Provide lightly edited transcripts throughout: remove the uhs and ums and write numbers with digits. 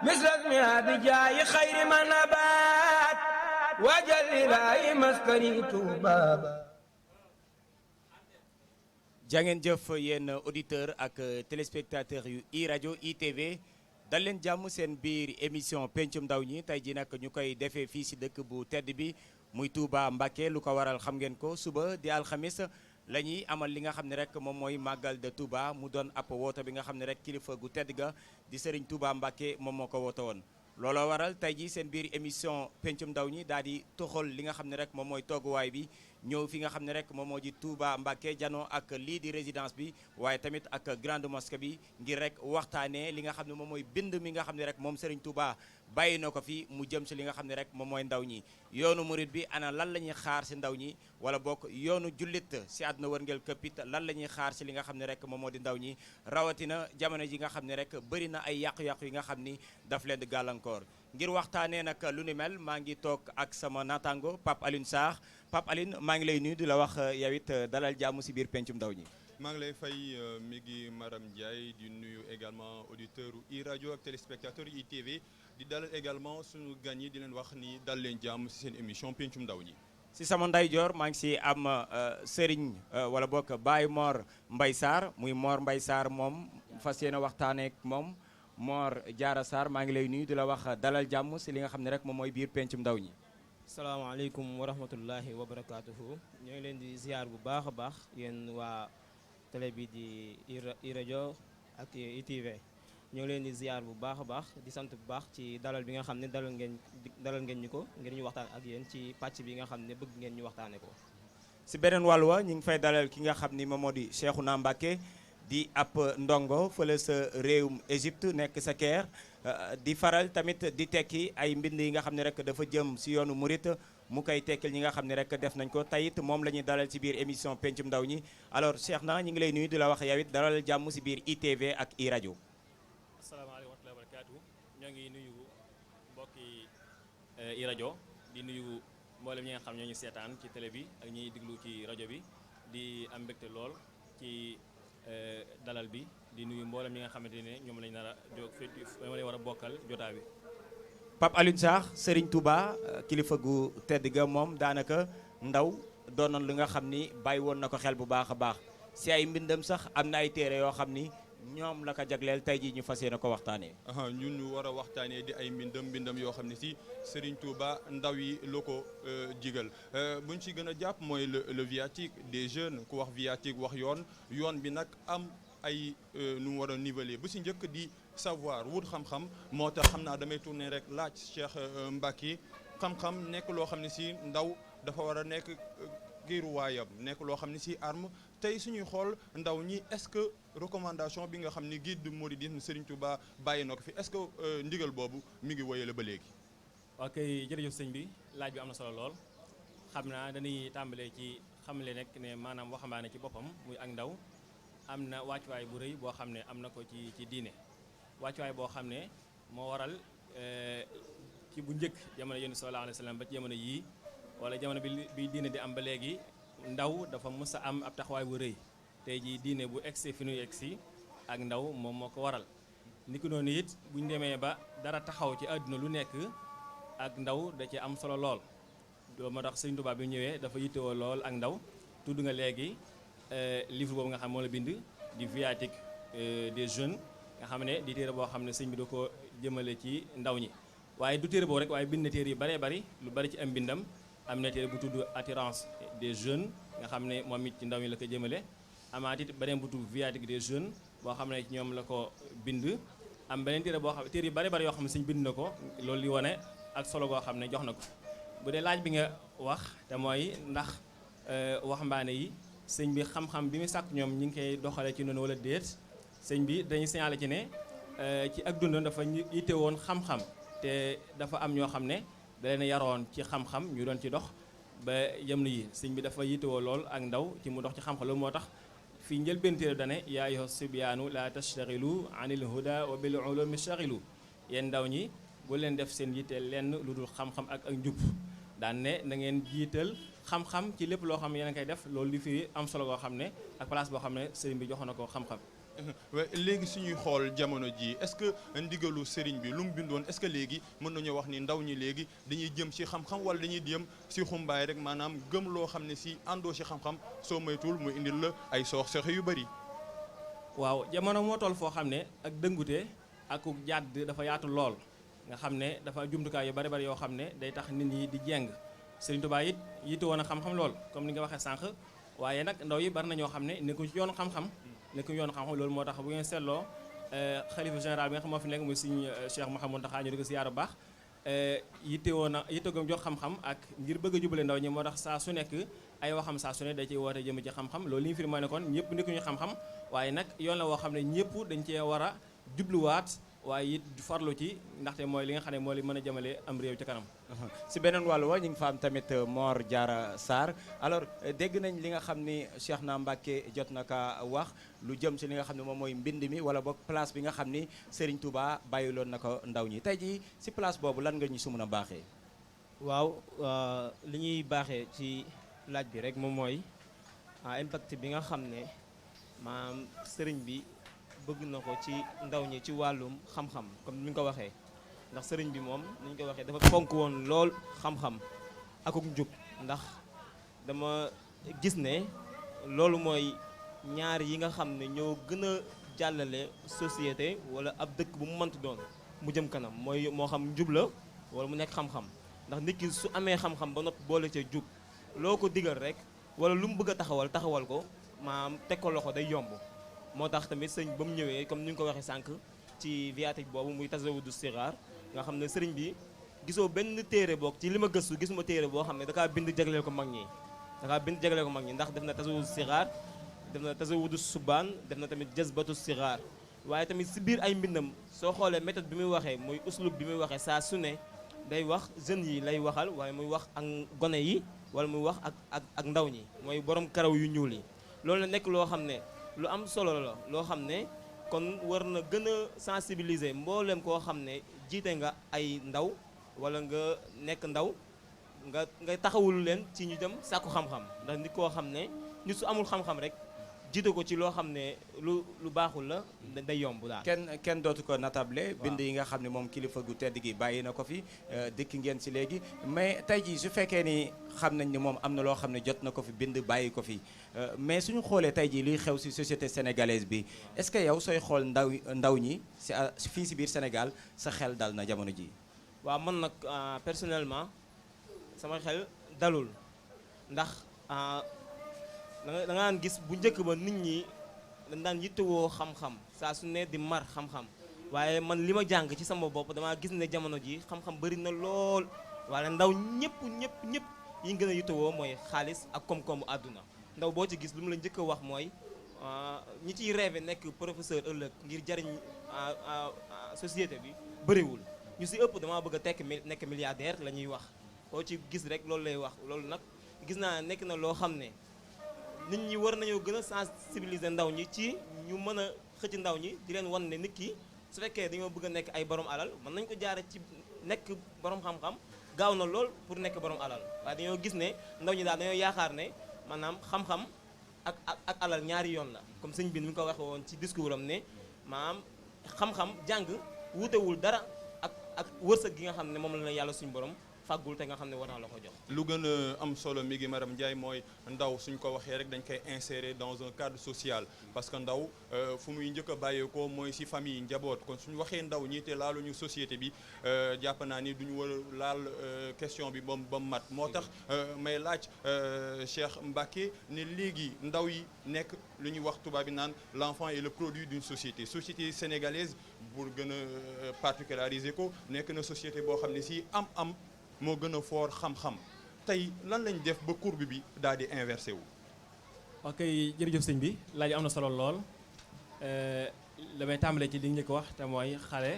مثل اسمها بجاي خير ما نبات وجل لاي مسكني بابا. jàngeen jëf yéen auditeur ak téléspectateur yu i rajo ITV dal leen jàmm seen biir émission pencum ndaw ñi tey ji nag ñu koy defee fii si dëkk bu tedd bi muy Touba Mbacké lu ko waral xam ngeen ko suba di alxamis la ñuy amal li nga xam ne rek moom mooy màggal de Touba mu doon ab woote bi nga xam ne rek kilifa gu tedd ga di Serigne Touba Mbacké moom moo ko woote woon. looloo waral tey ji seen biir émission pencum ndaw ñi daal di toxal li nga xam ne rek moom mooy tooguwaay bi ñëw fi nga xam ne rek moom moo di Touba Mbacké janoo ak lii di résidence bi waaye tamit ak grande mosquée bi ngir rek waxtaanee li nga xam ne moom mooy bind mi nga xam ne rek moom Serigne Touba bàyyi na ko fi mu jëm si li nga xam ne rek moom mooy ndaw ñi yoonu murit bi ana lan la ñuy xaar si ndaw ñi wala bokk yoonu jullit si àdduna wërngel këppit lan la ñuy xaar si li nga xam ne rek moom moo di ndaw ñi rawatina jamono ji nga xam ne rek bëri na ay yàqu-yàqu yi nga xam ni daf leen di gàllankoor ngir waxtaanee nag lu ni mel maa ngi toog ak sama naataango Pape Alioune Sarr Pape Alioune maa ngi lay nuyu di la wax yow it dalal jàmm si biir pencum ndaw ñi. maa ngi lay fay mi ngi Maram Ndiaye di nuyu également auditeur i rajo ak téléspectateur ITV di dalal également suñu gan yi di leen wax ni dal leen jàmm si seen émission pencum ndaw ñi. si sama ndeyjoor maa ngi si am Serigne wala bokk Baye Mor Mbaye Sarr muy Mor Mbaye Sarr moom fas yéene waxtaanee ak moom Mor Diarra Sarr maa ngi lay nuyu di la wax dalal jàmm si li nga xam ne rek moom mooy biir pencum ndaw ñi. salaamaaleykum wa rahmatullahi wa barakaatuhu ñoo ngi leen di ziar bu baax a baax yéen waa télé bi di i rajo ak ITV ñoo ngi leen di ziar bu baax a baax di sant bu baax ci dalal bi nga xam ne dalal ngeen ñu ko ngir ñu waxtaan ak yéen ci pàcc bi nga xam ne bëgg ngeen ñu waxtaane ko. si beneen wàll wa ñu ngi fay dalal ki nga xam ni moom moo di Cheikhouna Mbacké di ab ndongo fële sa réewum Égypte nekk sa Caire di faral tamit di tekki ay mbind yi nga xam ne rek dafa jëm si yoonu murit mu koy tekkil ñi nga xam ne rek def nañ ko tayit moom la ñuy dalal ci biir émission pencum ndaw ñi alors Cheikhna ñu ngi lay nuyu di la wax yow it dalal jàmm si biir ITV ak i rajo. asalaamaaleykum wa rahmatulah wa barakaatu ñoo ngi nuyu mbokki i rajo di nuyu mboolem ñi nga xam ñoo ñu seetaan ci télé bi ak ñiy diglu ci rajo bi di am mbégte lool ci dalal bi di nuyu mboolem ñi nga xamante ne ñoom lañ nar a jóg ñoom lañ war a bokkal jotaa bi. Pape Alioune Sarr Serigne Touba kilifa gu tedd ga moom daanaka ndaw doonoon li nga xam ni bàyyi woon na ko xel bu baax a baax si ay mbindam sax am na ay téere yoo xam ni ñoom la ko jagleel tey jii ñu fas yéene ko waxtaanee. ñun ñu war a waxtaanee di ay mbindam yoo xam ne si Serigne Touba ndaw yi la ko jigal bu ñu ci gën a jàpp mooy le viatique des jeunes ku wax viatique wax yoon bi nag am ay nu mu war a niveler bu si njëkk di savoir wut xam-xam moo tax xam naa damay tourner rek laaj Cheikh Mbacké xam-xam nekk loo xam ne si ndaw dafa war a nekk giiruwaayam nekk loo xam ne si arme tey suñuy xool ndaw ñi est-ce que recommandation bi nga xam ni guide du mouridisme Serigne Touba bàyyi na ko fi est-ce que ndigal boobu mi ngi woyale ba léegi. ok jërëjëf sëñ bi laaj bi am na solo lool xam naa dañuy tàmbalee ci xamle nekk ne maanaam waxambaane ci boppam muy ak ndaw am na wàccuwaay bu rëy boo xam ne am na ko ci diine wàccuwaay boo xam ne moo waral ci bu njëkk jamono yonent sallallahu alayhi wa sallam ba ci jamono yii wala jamono bi diine di am ba léegi ndaw dafa mës a am ab taxawaay bu rëy tey jii diine bu egsi fi nuy egsi ak ndaw moom moo ko waral ni ko noonu it bu ñu demee ba dara taxaw ci àdduna lu nekk ak ndaw da ci am solo lool doo moo tax Sëriñ Tuubaa bi ñëwee dafa yittewoo lool ak ndaw tudd nga léegi livre boobu nga xam moo la bind di viatique des jeunes nga xam ne di téere boo xam ne sëñ bi da ko jëmale ci ndaw ñi waaye du téere boobu rek waaye bind na téere yu baree bari lu bari ci am mbindam am na téere bu tudd attirance des jeunes nga xam ne moom it ci ndaw ñi la ko jëmale amaat it beneen bu tudd viatique des jeunes boo xam ne ci ñoom la ko bind am beneen téere boo xam ne téere yu bari bari yoo xam ne sëñ bind na ko loolu li wane ak solo goo xam ne jox na ko bu dee laaj bi nga wax te mooy ndax waxambaane yi sëñ bi xam-xam bi mu sàkk ñoom ñi ngi koy doxale ci noonu wala déet sëñ bi dañuy signalé ci ne ci ak dundam dafa yitte woon xam-xam te dafa am ñoo xam ne da leen yaroon ci xam-xam ñu doon ci dox ba jamono yi sëñ bi dafa yittewoo lool ak ndaw ci mu dox ci xam-xam loolu moo tax fii njëlbéen téere dane yaa ayyuha sibyaanu la tashtaxilu anil huda wa bil ulumi shaxilu yéen ndaw ñi bu leen def seen yitte lenn lu dul xam-xam ak njub daan ne na ngeen jiital xam-xam ci lépp loo xam ne yéen a koy def loolu li fi am solo goo xam ne ak place boo xam ne sëriñ bi joxoon na ko xam-xam léegi suñuy xool jamono ji est-ce que ndigalu sëriñ bi lu mu bindoon est-ce que léegi mën nañoo wax ni ndaw ñi léegi dañuy jëm ci xam-xam wala dañuy jëm ci xumbaay rek maanaam gëm loo xam ne ci àndoo ci xam-xam soo moytuwul mu indil la ay sooxe yu bari. waaw jamono moo toll foo xam ne ak dëngute ak jàdd dafa yaatu lool nga xam ne dafa jumtukaay yu bari yoo xam ne day tax nit ñi di jeng Sëriñ Tuubaa it yitte woon a xam-xam lool comme ni nga waxee sànq waaye nag ndaw yi bari na ñoo xam ne nekkuñ ci yoonu xam-xam loolu moo tax bu ngeen seetloo xalifa général bi nga xam moo fi nekk muy Sëriñ Cheikh Mouhamadou Mountakha ñu di ko siyaar bu baax yitte goom jox xam-xam ak ngir bëgg a jubale ndaw ñi moo tax saa su nekk ay waxam saa su ne da ciy woote jëm ci xam-xam loolu li ñu firma ne kon ñëpp nekkuñu xam-xam waaye nag yoon la woo xam ne ñëpp dañ cee war a jubluwaat waaye it farlu ci ndaxte mooy li nga xam ne moo li mën a jëmale am réew ci kanam. si beneen wàllu wa ñu ngi fa am tamit Mor Diarra Sarr alors dégg nañ li nga xam ni Cheikhna Mbacké jot na ka wax lu jëm si li nga xam ne moom mooy mbind mi wala boog place bi nga xam ni Serigne Touba bàyyiloon na ko ndaw ñi tey jii si place boobu lan nga ñu su mën a baaxee. waaw li ñuy baaxee ci laaj bi rek moom mooy impact bi nga xam ne maanaam sëriñ bi bëgg na ko ci ndaw ñi ci wàllum xam-xam comme ni nga ko waxee ndax sëriñ bi moom ni ñu ko waxee dafa fonk woon lool xam-xam akuk njub ndax dama gis ne loolu mooy ñaar yi nga xam ne ñoo gën a jàllale société wala ab dëkk bu mu mënti doon mu jëm kanam mooy moo xam njub la wala mu nekk xam-xam ndax nit ki su amee xam-xam ba noppi boole ca jub loo ko digal rek wala lu mu bëgg a taxawal ko maanaam teg ko loxo day yomb moo tax tamit sëriñ ba mu ñëwee comme ni ñu ko waxee sànq ci viatique boobu muy Tazawudu Sixaar nga xam ne sëriñ bi gisoo benn téere boog ci li ma gëstu gisuma téere boo xam ne dakaa bind jagleel ko mag ñi ndax def na Tazawudu Sixaar def na Tazawudu Subaan def na tamit Jazbatu Sixaar waaye tamit si biir ay mbindam soo xoolee méthode bi muy waxee muy uslub bi muy waxee saa su ne day wax jeunes yi lay waxal waaye muy wax ak gone yi wala muy wax ak ndaw ñi mooy borom karaw yu ñuul yi loolu la nekk loo xam ne lu am solo la loo xam ne kon war na gën a sensibiliser mboolem koo xam ne jiite nga ay ndaw wala nga nekk ndaw nga taxawul leen ci ñu dem sàkku xam-xam ndax nit koo xam ne nit su amul xam-xam rek jiite ko ci loo xam ne lu baaxul la day yomb daal. kenn dootu ko natable bind yi nga xam ne moom kilifa gu tedd gi bàyyi na ko fi dikk ngeen si léegi mais tey jii su fekkee ni xam nañ ni moom am na loo xam ne jot na ko fi bind bàyyi ko fi mais suñu xoolee tey jii luy xew si société sénégalaise bi est-ce que yow sooy xool ndaw ñi si fii si biir Sénégal sa xel dal na jamono ji waaw man nag personnellement sama xel dalul ndax da nga daan gis bu njëkk ba nit ñi dañ daan yittewoo xam-xam saa su ne di mar xam-xam waaye man li ma jàng ci sama bopp damaa gis ne jamono ji xam-xam bëri na lool waaye ndaw ñëpp yi gën a yittewoo mooy xaalis ak koom-koomu àdduna ndaw boo ci gis lu mu la njëkk a wax mooy ñi ciy rêvé nekk professeur ëllëg ngir jariñ société bi bëriwul ñu si ëpp damaa bëgg a nekk milliardaire la ñuy wax koo ci gis rek loolu lay wax loolu nag gis naa nekk na loo xam ne nit ñi war nañoo gën a sensibiliser ndaw ñi ci ñu mën a xëcc ndaw ñi di leen wan ne nit ki su fekkee dañoo bëgg a nekk ay borom alal mën nañ ko jaare ci nekk borom xam-xam gaaw na lool pour nekk borom alal waaye dañoo gis ne ndaw ñi daal dañoo yaakaar ne maanaam xam-xam ak alal ñaari yoon la comme sëñ bi ni mu ko waxee woon ci discours am ne maanaam xam-xam jàng wuutewul dara ak wërsëg gi nga xam ne moom la yàlla suñu borom fàggul te nga xam ne war naa la ko jox. lu gën a am solo mi ngi Maram Ndiaye mooy ndaw suñ ko waxee rek dañ koy insérer dans un cadre social parce que ndaw fu muy njëkk a bàyyeekoo mooy ci famille njaboot kon suñu waxee ndaw ñi te laaluñu société bi jàpp naa ni duñu war a laal question bi ba mu mat moo tax may laaj Cheikh Mbacké ne léegi ndaw yi nekk lu ñuy wax tubaab bi naan l'enfant est le produit d'une société sénégalaise pour gën a particulariser ko nekk na société boo xam ne ci am moo gën a fort xam-xam tey lan lañ def ba courbe bi daal di inversé wu. ok jërëjëf sëñ bi laaj am na solo lool damay tàmbalee ci li ñu ko wax te mooy xale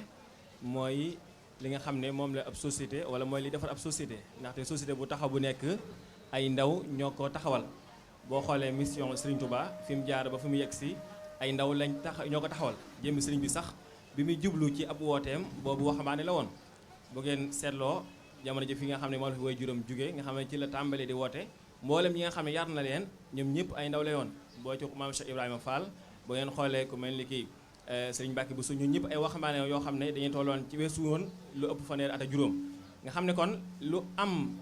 mooy li nga xam ne moom la ab société wala mooy li defar ab société ndaxte société bu taxaw bu nekk ay ndaw ñoo ko taxawal boo xoolee mission Serigne Touba fi mu jaar ba fi mu yegg si ay ndaw lañ ñoo ko taxawal jëmmi Serigne bi sax bi muy jublu ci ab wooteem boobu waxambaane la woon bu ngeen seetloo. jamono ji fi nga xam ne moo la fi way juróom jóge nga xam ne ci la tàmbalee di woote mboolem ñi nga xam ne yar na leen ñoom ñëpp ay ndaw la yoon boo ci maam Cheikh Ibrahima Fall boo ngeen xoolee ku mel ni kii Serigne Mbacke bu suñu ñëpp ay waxambaane yoo xam ne dañuy tolloon ci weesu woon lu ëpp fanweeri at ak juróom nga xam ne kon lu am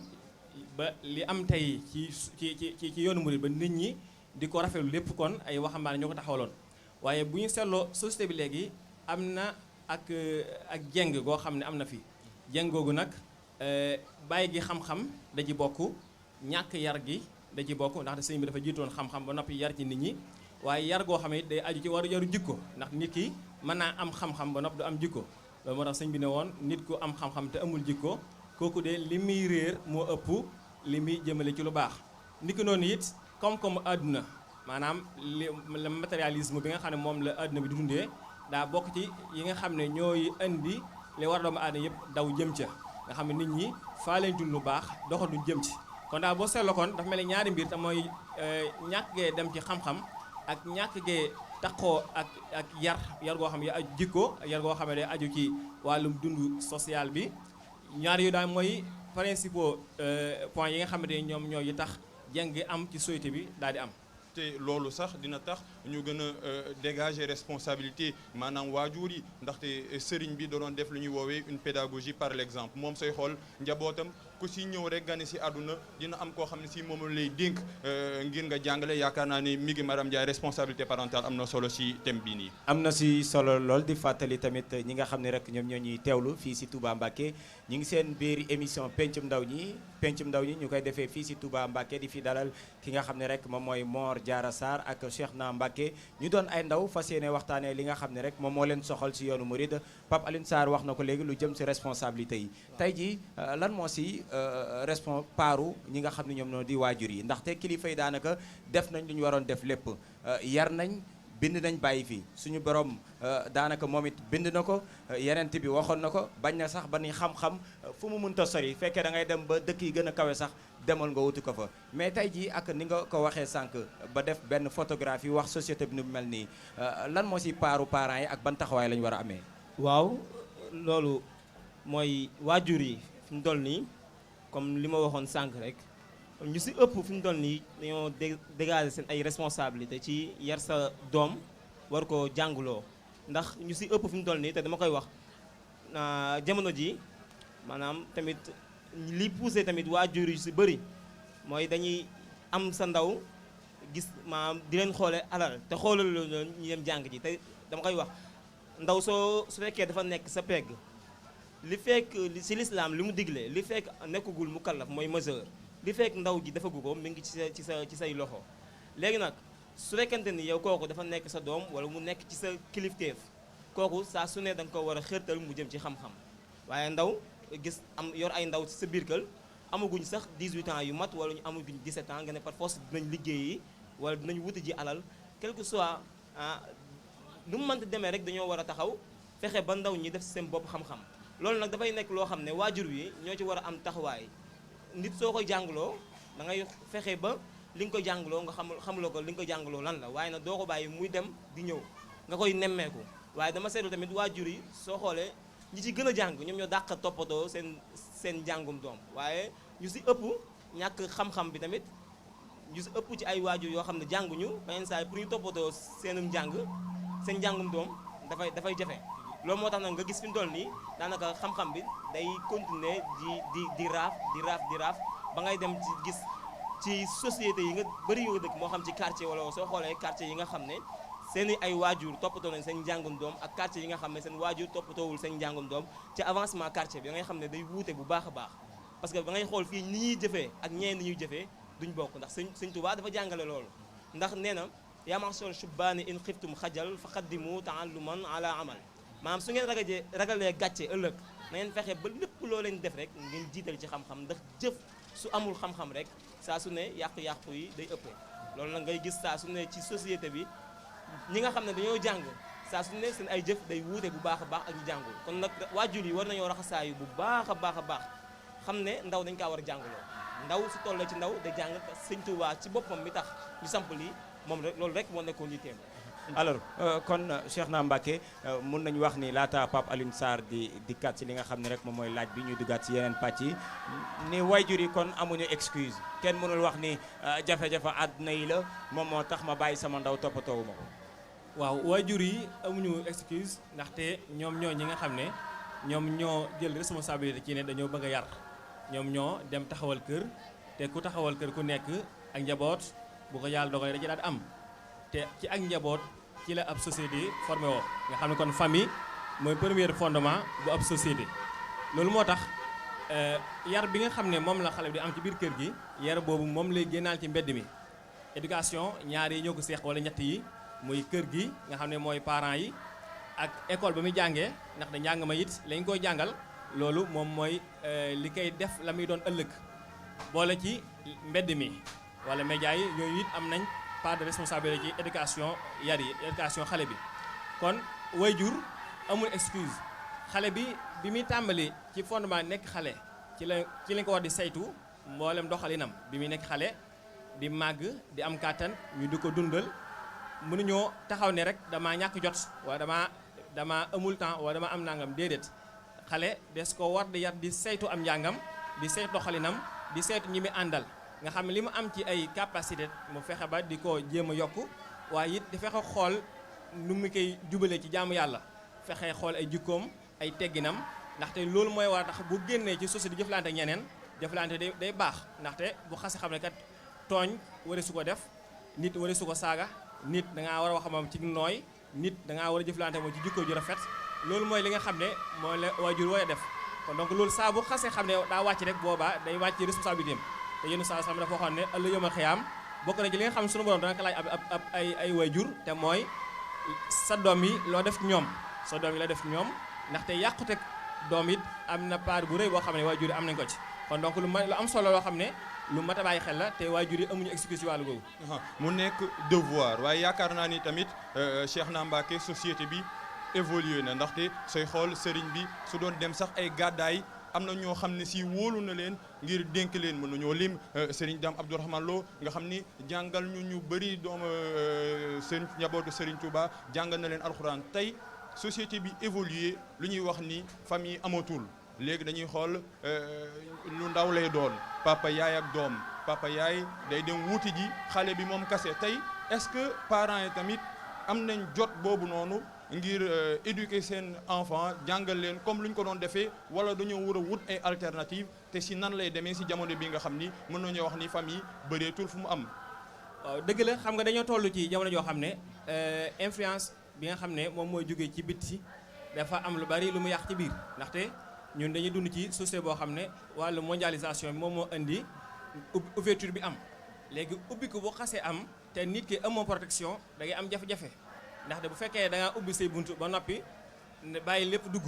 ba li am tey ci yoonu murid ba nit ñi di ko rafetlu lépp kon ay waxambaane ñoo ko taxawaloon waaye bu ñu seetloo société bi léegi am na ak jeng goo xam ne am na fi jeng googu nag bàyyi gi xam-xam da ci bokk ñàkk yar gi da ci bokk ndax sëñ bi dafa jiitoon xam-xam ba noppi yar ci nit ñi waaye yar goo xam ne day aju ci yaru jikko ndax nit ki mën naa am xam-xam ba noppi du am jikko loolu moo tax sëñ bi ne woon nit ku am xam-xam te amul jikko kooku de li muy réer moo ëpp li muy jëmale ci lu baax nit ki noonu it koom-koomu àdduna maanaam le matérialisme bi nga xam ne moom la àdduna bi di dundee daa bokk ci yi nga xam ne ñooy indi li war doomu aadama yëpp daw jëm ca nga xam ne nit ñi faa leen dund lu baax doxal duñ jëm ci kon daal boo seetloo kon dafa mel ni ñaari mbir te mooy ñàkk gee dem ci xam-xam ak ñàkk gee taxoo ak yar goo xam ne aju jikko yar goo xam ne day aju ci wàllum dund social bi ñaar yu daal mooy principaux points yi nga xamante ne ñoom ñoo yi tax jàng am ci société bi daal di am. te loolu sax dina tax ñu gën a dégager responsabilité maanaam waajur yi ndaxte sëriñ bi doon def lu ñuy woowee une pédagogie par l'exemple moom say xool njabootam ku si ñëw rek gane si àdduna dina am koo xam ne si moom lay dénk ngir nga jàngale yaakaar naa ni mi ngi madame Ndiaye responsabilité parentale am na solo si thème bii nii. am na si solo lool di fàttali tamit ñi nga xam ne rek ñoom ñoo ñuy teewlu fii si Touba Mbacké ñi ngi seen biir émission pencum ndaw ñi ñu koy defee fii si Touba Mbacké di fi dalal ki nga xam ne rek moom mooy Mor Diarra Sarr ak Cheikhna Mbacké ñu doon ay ndaw fas yéene waxtaanee li nga xam ne rek moom moo leen soxal si yoonu Mouride Pape Alioune Sarr wax na ko léegi lu jëm si responsabilité yi tey jii lan moo si paaru ñi nga xam ne ñoom ñoo di waajur yi ndaxte kilifa yi daanaka def nañ lu ñu waroon def lépp yar nañ bind nañ bàyyi fii suñu borom daanaka moom it bind na ko yenent bi waxoon na ko bañ na sax ba ni xam-xam fu mu mënta sori fekkee da ngay dem ba dëkk yi gën a kawe sax demal nga wuti ko fa mais tey jii ak ni nga ko waxee sànq ba def benn photographie wax société bi nu mel nii lan moo si paaru parents yi ak ban taxawaay la ñu war a amee. waaw loolu mooy waajur yi fi mu toll nii comme li ma waxoon sànq rek ñu si ëpp fi mu toll nii dañoo dégager seen ay responsabilité ci yar sa doom war ko jànguloo ndax ñu si ëpp fi mu toll nii te dama koy wax jamono ji maanaam tamit li poussé tamit waajur yu si bëri mooy dañuy am sa ndaw gis maanaam di leen xoole alal te xoolal loolu ñu dem jàng ji te dama koy wax ndaw su fekkee dafa nekk sa pegg li fekk si lislaam li mu digle li fekk nekkagul mu kallaf mooy majeur li fekk ndaw ji dafa gu ko mi ngi ci say loxo léegi nag su fekkente ni yow kooku dafa nekk sa doom wala mu nekk ci sa kilifteef kooku saa su ne da nga ko war a xërtal mu jëm ci xam-xam waaye ndaw gis am yor ay ndaw ci sa biir kër amaguñ sax 18 ans yu mat wala ñu amaguñ 17 ans nga ne par force dinañ liggéeyi wala dinañ wuti ji alal quel que soit nu mu mënti demee rek dañoo war a taxaw fexe ba ndaw ñi def seen bopp xam-xam loolu nag dafay nekk loo xam ne waajur wi ñoo ci war a am taxawaay nit soo koy jàngaloo da ngay fexe ba li nga koy jàngaloo nga xamuloo ko li nga koy jàngaloo lan la waaye nag doo ko bàyyi muy dem di ñëw nga koy nemmeeku waaye dama seetlu tamit waajur yi soo xoolee ñi ci gën a jàng ñoom ñoo dàq toppatoo seen njàngum doom waaye ñu si ëpp ñàkk xam-xam bi tamit ñu si ëpp ci ay waajur yoo xam ne jànguñu beneen saa yi pour ñu toppatoo seen njàngum doom dafay jafe loolu moo tax nag nga gis fi mu toll nii daanaka xam-xam bi day continuer di raaf ba ngay dem ci gis ci société yi nga bëri yoo dëkk moo xam ci quartier wala soo xoolee quartier yi nga xam ne seen ay waajur toppatoo nañ seen njàngum doom ak quartier yi nga xam ne seen waajur toppatoowul seen njàngum doom ci avancement quartier bi da ngay xam ne day wuute bu baax a baax parce que da ngay xool fii ni ñuy jëfee ak ñeen ni ñuy jëfee duñ bokk ndax sëñ Tuubaa dafa jàngale loolu ndax nee na yaa ma'shar shubbaani in xiftum xajal fa qaddimu ta'alluman ala amal maanaam su ngeen ragalee gàcce ëllëg na ngeen fexe ba lépp loo leen def rek ngeen jiital ci xam-xam ndax jëf su amul xam-xam rek saa su ne yàqu-yàqu yi day ëppee loolu nag ngay gis saa su ne ci société bi ñi nga xam ne dañoo jàng saa su ne seen ay jëf day wuute bu baax a baax ak ñu jàngul kon nag waajur yi war nañoo raxasaayu bu baax a baax xam ne ndaw dañ kaa war a jàngaloo ndaw su tollee ci ndaw da jàng sëñ Tuubaa ci boppam mi tax ñu samp lii moom rek loolu rek moo nekkoon yitteem. alors kon Cheikhna Mbacké mun nañu wax ni laata Pape Alioune Sarr di dikkaat ci li nga xam ne rek moom mooy laaj bi ñuy duggaat ci yeneen pàcc yi ni waajur yi kon amuñu excuse kenn mënul wax ni jafe-jafe àdduna yi la moom moo tax ma bàyyi sama ndaw toppatoowu ma ko. waaw waajur yi amuñu excuse ndaxte ñoom ñoo ñi nga xam ne ñoom ñoo jël responsabilité ci ne dañoo bëgg a yar ñoom ñoo dem taxawal kër te ku taxawal kër ku nekk ak njaboot bu ko yàlla dogalee da ci daal am te ci ak njaboot ci la ab société formé woo nga xam ne kon famille mooy premier fondement bu ab société loolu moo tax yar bi nga xam ne moom la xale bi di am ci biir kër gi yar boobu moom lay génnaal ci mbedd mi éducation ñaar yi ñoo ko seex wala ñett yi muy kër gi nga xam ne mooy parents yi ak école ba muy jàngee ndax da njàng ma it lañ koy jàngal loolu moom mooy li koy def la muy doon ëllëg boole ci mbedd mi wala média yi yooyu it am nañ part de responsabilité ci éducation yar yi éducation xale bi kon waajur amul excuse xale bi muy tàmbali ci fondement nekk xale ci lañ ko war di saytu mboolem doxalinam bi muy nekk xale di màgg di am kàttan ñu di ko dundal mënuñoo taxaw ne rek damaa ñàkk jot wala dama amul temps wala dama am nangam déedéet xale des ko war di yar di saytu am njàngam di saytu doxalinam di saytu ñi muy àndal nga xam ne li mu am ci ay capacité mu fexe ba di ko jéem a yokk waaye it di fexe xool nu mu koy jubalee ci jaamu yàlla fexe xool ay jikkoom ay tegginam ndaxte loolu mooy war tax bu génnee ci société di jëflante ak ñeneen jëflante day baax ndaxte bu xase xam ne kat tooñ wari su ko def nit wari su ko saaga nit dangaa war a wax moom ci nooy nit dangaa war a jëflante moom ci jikko ju rafet loolu mooy li nga xam ne mooy la waajur war a def kon donc loolu saa bu xasee xam ne daa wàcc rek boobaa day wàcc responsabilité am te yenn saa xam ne dafa waxoon ne ëllëg yawmal xiyaam bokk na ci li nga xam ne sunu borom dana ko laaj ab ay waajur te mooy sa doom yi loo def ñoom sa doom yi la def ñoom ndaxte yàqute doom it am na part bu rëy boo xam ne waajur yi am nañ ko ci kon donc lu am solo loo xam ne lu mat a bàyyi xel la te waajur yi amuñu excuse ci wàllu googu. mu nekk devoir waaye yaakaar naa ni tamit Cheikhna Mbacké société bi évolué na ndaxte sooy xool sëriñ bi su doon dem sax ay gàddaay am na ñoo xam ne si wóolu na leen ngir dénk leen mën nañoo lim sëriñ Dame Abdourahmane Lo nga xam ni jàngal ñu bëri doom sëriñ njabootu sëriñ Touba jàngal na leen alxuraan tey société bi évolué lu ñuy wax ni famille amatul. léegi dañuy xool lu ndaw lay doon papa yaay ak doom papa yaay day dem wuti ji xale bi moom kase tey est-ce que parents yi tamit am nañ jot boobu noonu ngir éduquer seen enfant jàngal leen comme lu ñu ko doon defee wala dañoo war a wut ay alternative te si nan lay demee si jamono bi nga xam ni mën nañoo wax ni famille bëreetul fu mu am. waaw dëgg la xam nga dañoo toll ci jamono joo xam ne influence bi nga xam ne moom mooy jógee ci bitti dafa am lu bari lu mu yàq ci biir ndaxte. ñun dañuy dund ci société boo xam ne wàllu mondialisation bi moom moo indi ouverture bi am léegi ubbi ko bu xasee am te nit ki amoo protection da ngay am jafe-jafe ndaxte bu fekkee da ngaa ubbi say buntu ba noppi bàyyi lépp dugg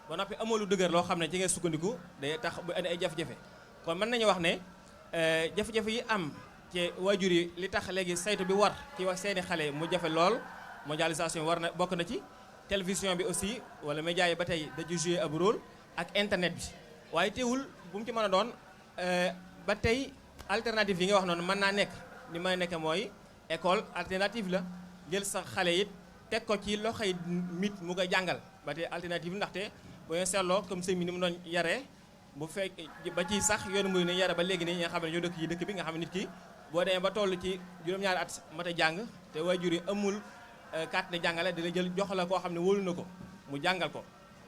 ba noppi amoo lu dëgër loo xam ne ci ngay sukkandiku day tax bu indi ay jafe-jafe kon mën nañu wax ne jafe-jafe yi am ci waajur yi li tax léegi saytu bi war ci wax seeni xale mu jafe lool mondialisation war na bokk na ci télévision bi aussi wala média yi ba tey da ci jouer ab rôle ak internet bi waaye teewul bu mu ci mën a doon ba tey alternative yi nga wax noonu mën naa nekk ni mën a nekk mooy école alternative la jël sa xale it teg ko ci loxoy mit mu koy jàngal ba tey alternative ndaxte boo ngeen seetloo comme sëñ bi ni mu doon yaree bu fekk ba ci sax yoonu muy ne yare ba léegi nii ñi nga xam ne ñoo dëkk yi dëkk bi nga xam ne nit ki boo demee ba toll ci juróom-ñaari at mat a jàng te waajur yi amul carte de jàngale dina jël jox la koo xam ne wóolu na ko mu jàngal ko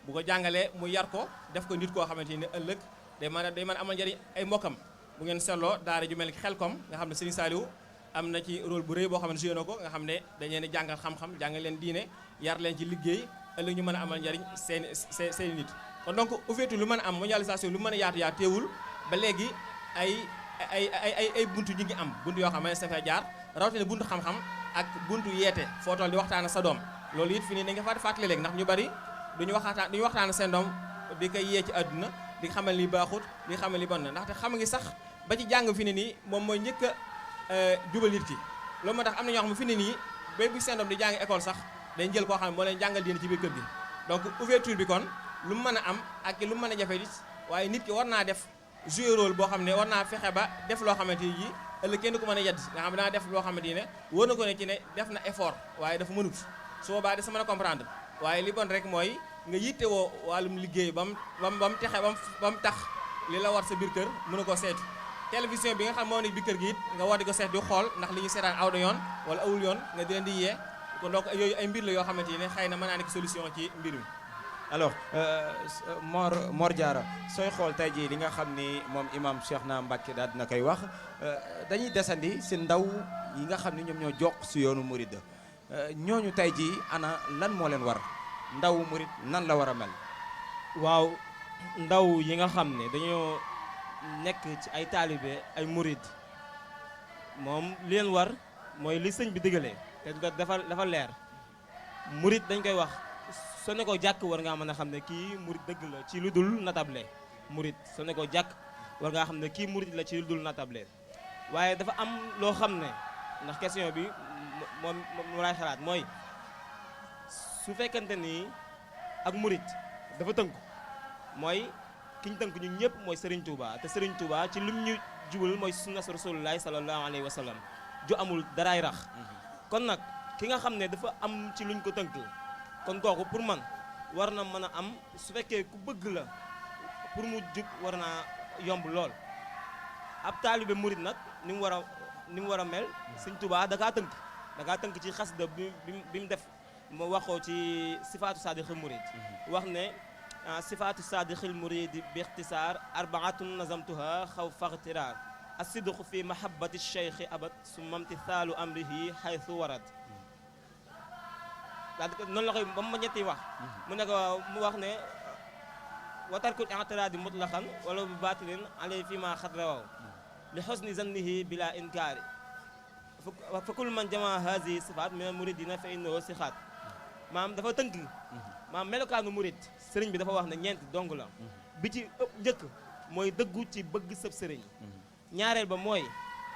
bu ko jàngalee mu yar ko def ko nit koo xamante ni ëllëg day mën a amal njëriñ ay mbokkam bu ngeen seetloo daara ju mel ni Xelkom nga xam ne Serigne Saliou am na ci rôle bu rëy boo xam ne joué na ko nga xam ne dañ leen di jàngal xam-xam jàngal leen diine yar leen ci liggéey ëllëg ñu mën a amal njëriñ seen nit kon donc ouverture lu mën a am mondialisation lu mën a yaatu yaa teewul ba léegi ay buntu ñu ngi am buntu yoo xam ne dafay jaar rawatina buntu xam-xam ak buntu yeete foo toll di waxtaan sa doom loolu it fi nii dañ nga fàttali léegi ndax ñu bari duñu waxtaan seen doom di koy yee ci àdduna di xamal li baaxut di xamal li bon na ndaxte xam ngi sax ba ci jàng fi ne nii moom mooy njëkk a jubal nit ki loolu moo tax am na ñoo xam ne fi ne nii ba bu seen doom di jàng école sax dañ jël koo xam ne moo leen jàngal diine ci biir kër gi donc ouverture bi kon lu mu mën a am ak lu mu mën a jafe it waaye nit ki war naa def jouer rôle boo xam ne war naa fexe ba def loo xamante yi ëllëg kenn du ko mën a yedd nga xam ne dana def loo xamante ne wóor na ko ne ci ne def na effort waaye dafa mënut su boobaa de sa mën a comprendre waaye li bon rek mooy nga yitte woo wàllum liggéey ba mu tax li la war sa biir kër mën a ko seetu télévision bi nga xam moo nekk biir kër gi it nga war di ko seet di xool ndax li ñu seetaan aw na yoon wala awul yoon nga di leen di yee kon donc yooyu ay mbir la yoo xamante ne xëy na mën naa nekk solution ci mbir mi. alors Mor Diarra sooy xool tey jii li nga xam ni moom imam Cheikhna Mbacké daal dina koy wax dañuy desandi si ndaw yi nga xam ni ñoom ñoo jokk si yoonu murid ñooñu tey jii ana lan moo leen war ndaw murid nan la war a mel. waaw ndaw yi nga xam ne dañoo nekk ci ay taalibe ay murid moom li leen war mooy li sëñ bi digalee te dafa leer murid dañ koy wax soo ne ko jàkk war ngaa mën a xam ne kii murid dëgg la ci lu dul natable murid soo ne ko jàkk war ngaa xam ne kii murid la ci lu dul natable waaye dafa am loo xam ne ndax question bi moom lay xalaat mooy su fekkante ni ak murid dafa tënk mooy ki ñu tënk ñun ñëpp mooy Serigne Touba te Serigne Touba ci lim ñu jubal mooy sunna rasulullahi sallallahu alayhi wa sallam ju amul daraay rax kon nag ki nga xam ne dafa am ci luñ ko tënk kon kooku pour man war na mën a am su fekkee ku bëgg la pour mu jub war naa yomb lool ab taalibe murid nag ni mu war a mel Serigne Touba da kaa tënk ci xasida bi mu def mu waxoo ci sifaatu saadixil murid wax ne sifaatu saadixil murid bi ixtisaar arbaatun nazamtuha xaw faxtiraar asidqu fi mahabbati cheikhi abad summa imtithaalu amrihi xaytu warat noonu la koy ba mu ñetti wax mu ne ko mu wax ne wa tarkul i'tiraadi mutlaqan wala bi baatilin alay fi ma xadrawaw li xusni zannihi bila inkaari fa kul man jama hazi sifaat min muridina fa innahu sixaat maam dafa tënk maam melokaanu murid sëriñ bi dafa wax ne ñeent dong la bi ci ëpp njëkk mooy dëggu ci bëgg sëb sëriñ ñaareel ba mooy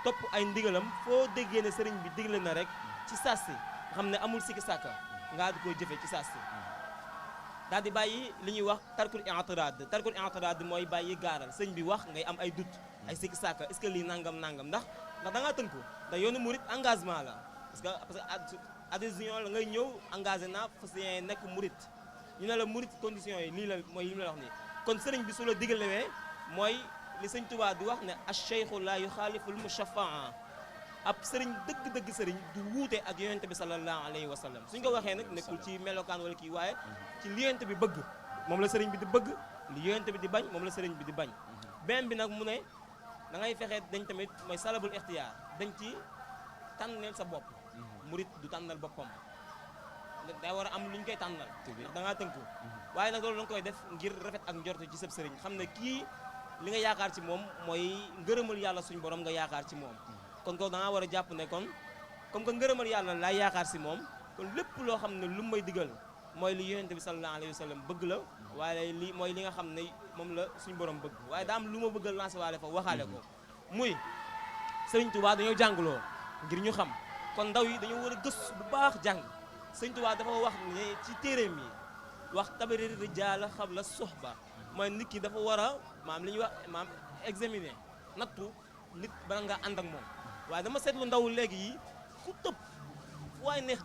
topp ay ndigalam foo déggee ne sëriñ bi digle na rek ci sassi xam ne amul sikki sàkka nga di koy jëfe ci sassi daal di bàyyi li ñuy wax tarkul i'tirad mooy bàyyi gaaral sëñ bi wax ngay am ay doute ay sikki sàkka est-ce que lii nangam ndax da ngaa tënku ndax yoonu murid engagement la parce que adhésion la ngay ñëw engagé naa fas yéene nekk murid ñu ne la murid conditions yi lii la mooy li mu la wax nii kon sëriñ bi su la digalewee mooy li sëñ Tuubaa di wax ne ash-shaykhu la yuxaaliful mushafaa ab sëriñ dëgg sëriñ du wuute ak yonent bi sallallahu alayhi wa sallam suñ ko waxee nag nekkul ci melokaan wala kii waaye ci li yonent bi bëgg moom la sëriñ bi di bëgg li yonent bi di bañ moom la sëriñ bi di bañ benn bi nag mu ne da ngay fexe dañ tamit mooy salabul ixtiyaar dañ ci tànneel sa bopp murit du tànnal boppam day war a am lu ñu koy tànnal da ngaa tënku waaye nag loolu da nga koy def ngir rafet ak njortu ci sab sëriñ xam ne kii li nga yaakaar ci moom mooy ngërëmal yàlla suñu borom nga yaakaar ci moom kon ko da ngaa war a jàpp ne kon comme que ngërëmal yàlla laa yaakaar si moom kon lépp loo xam ne lu may digal mooy li yonent bi sallallahu alayhi wa sallam bëgg la waaye li mooy li nga xam ne moom la suñu borom bëgg waaye daa am lu ma bëgg a lancer waale fa waxaale ko muy Sëriñ Tuubaa dañoo jàngloo ngir ñu xam kon ndaw yi dañoo war a gëstu bu baax jàng Sëriñ Tuubaa dafa wax ne ci téeréem yi wax tabari rijaala xabla suhba mooy nit ki dafa war a maam li ñuy wax maam examiner nattu nit bala nga ànd ak moom waaye dama seetlu ndaw léegi yi ku tëb fu waay neex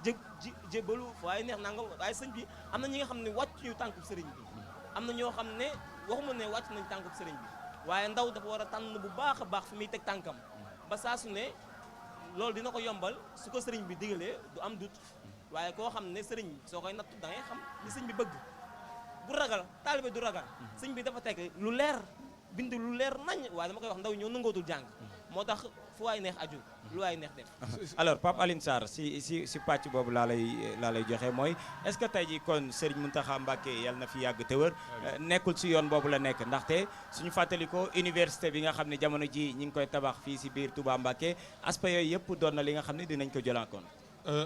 jébalu fu waay neex nangam waaye sëñ bi am na ñi nga xam ne wàccuñu tànkub sëriñ bi am na ñoo xam ne waxuma ne wàcc nañ tànkub sëriñ bi waaye ndaw dafa war a tànn bu baax a baax fi muy teg tànkam ba saa su ne loolu dina ko yombal su ko sëriñ bi digalee du am dut waaye koo xam ne sëriñ soo koy nattu da ngay xam li sëñ bi bëgg bu ragal taalibe du ragal sëñ bi dafa teg lu leer bind lu leer nañ waaye dama koy wax ndaw ñoo nangootul jàng moo tax fu waay neex aju lu waay neex def. alors Pape Alioune Sarr si pàcc boobu laa lay joxe mooy est-ce que tey jii kon Serigne Mountakha Mbacké yàlla na fi yàgg te wër nekkul si yoon boobu la nekk ndaxte suñu fàttali ko université bi nga xam ne jamono ji ñi ngi koy tabax fii si biir Touba Mbacké aspect yooyu yëpp doon na li nga xam ne dinañ ko jëlankoon.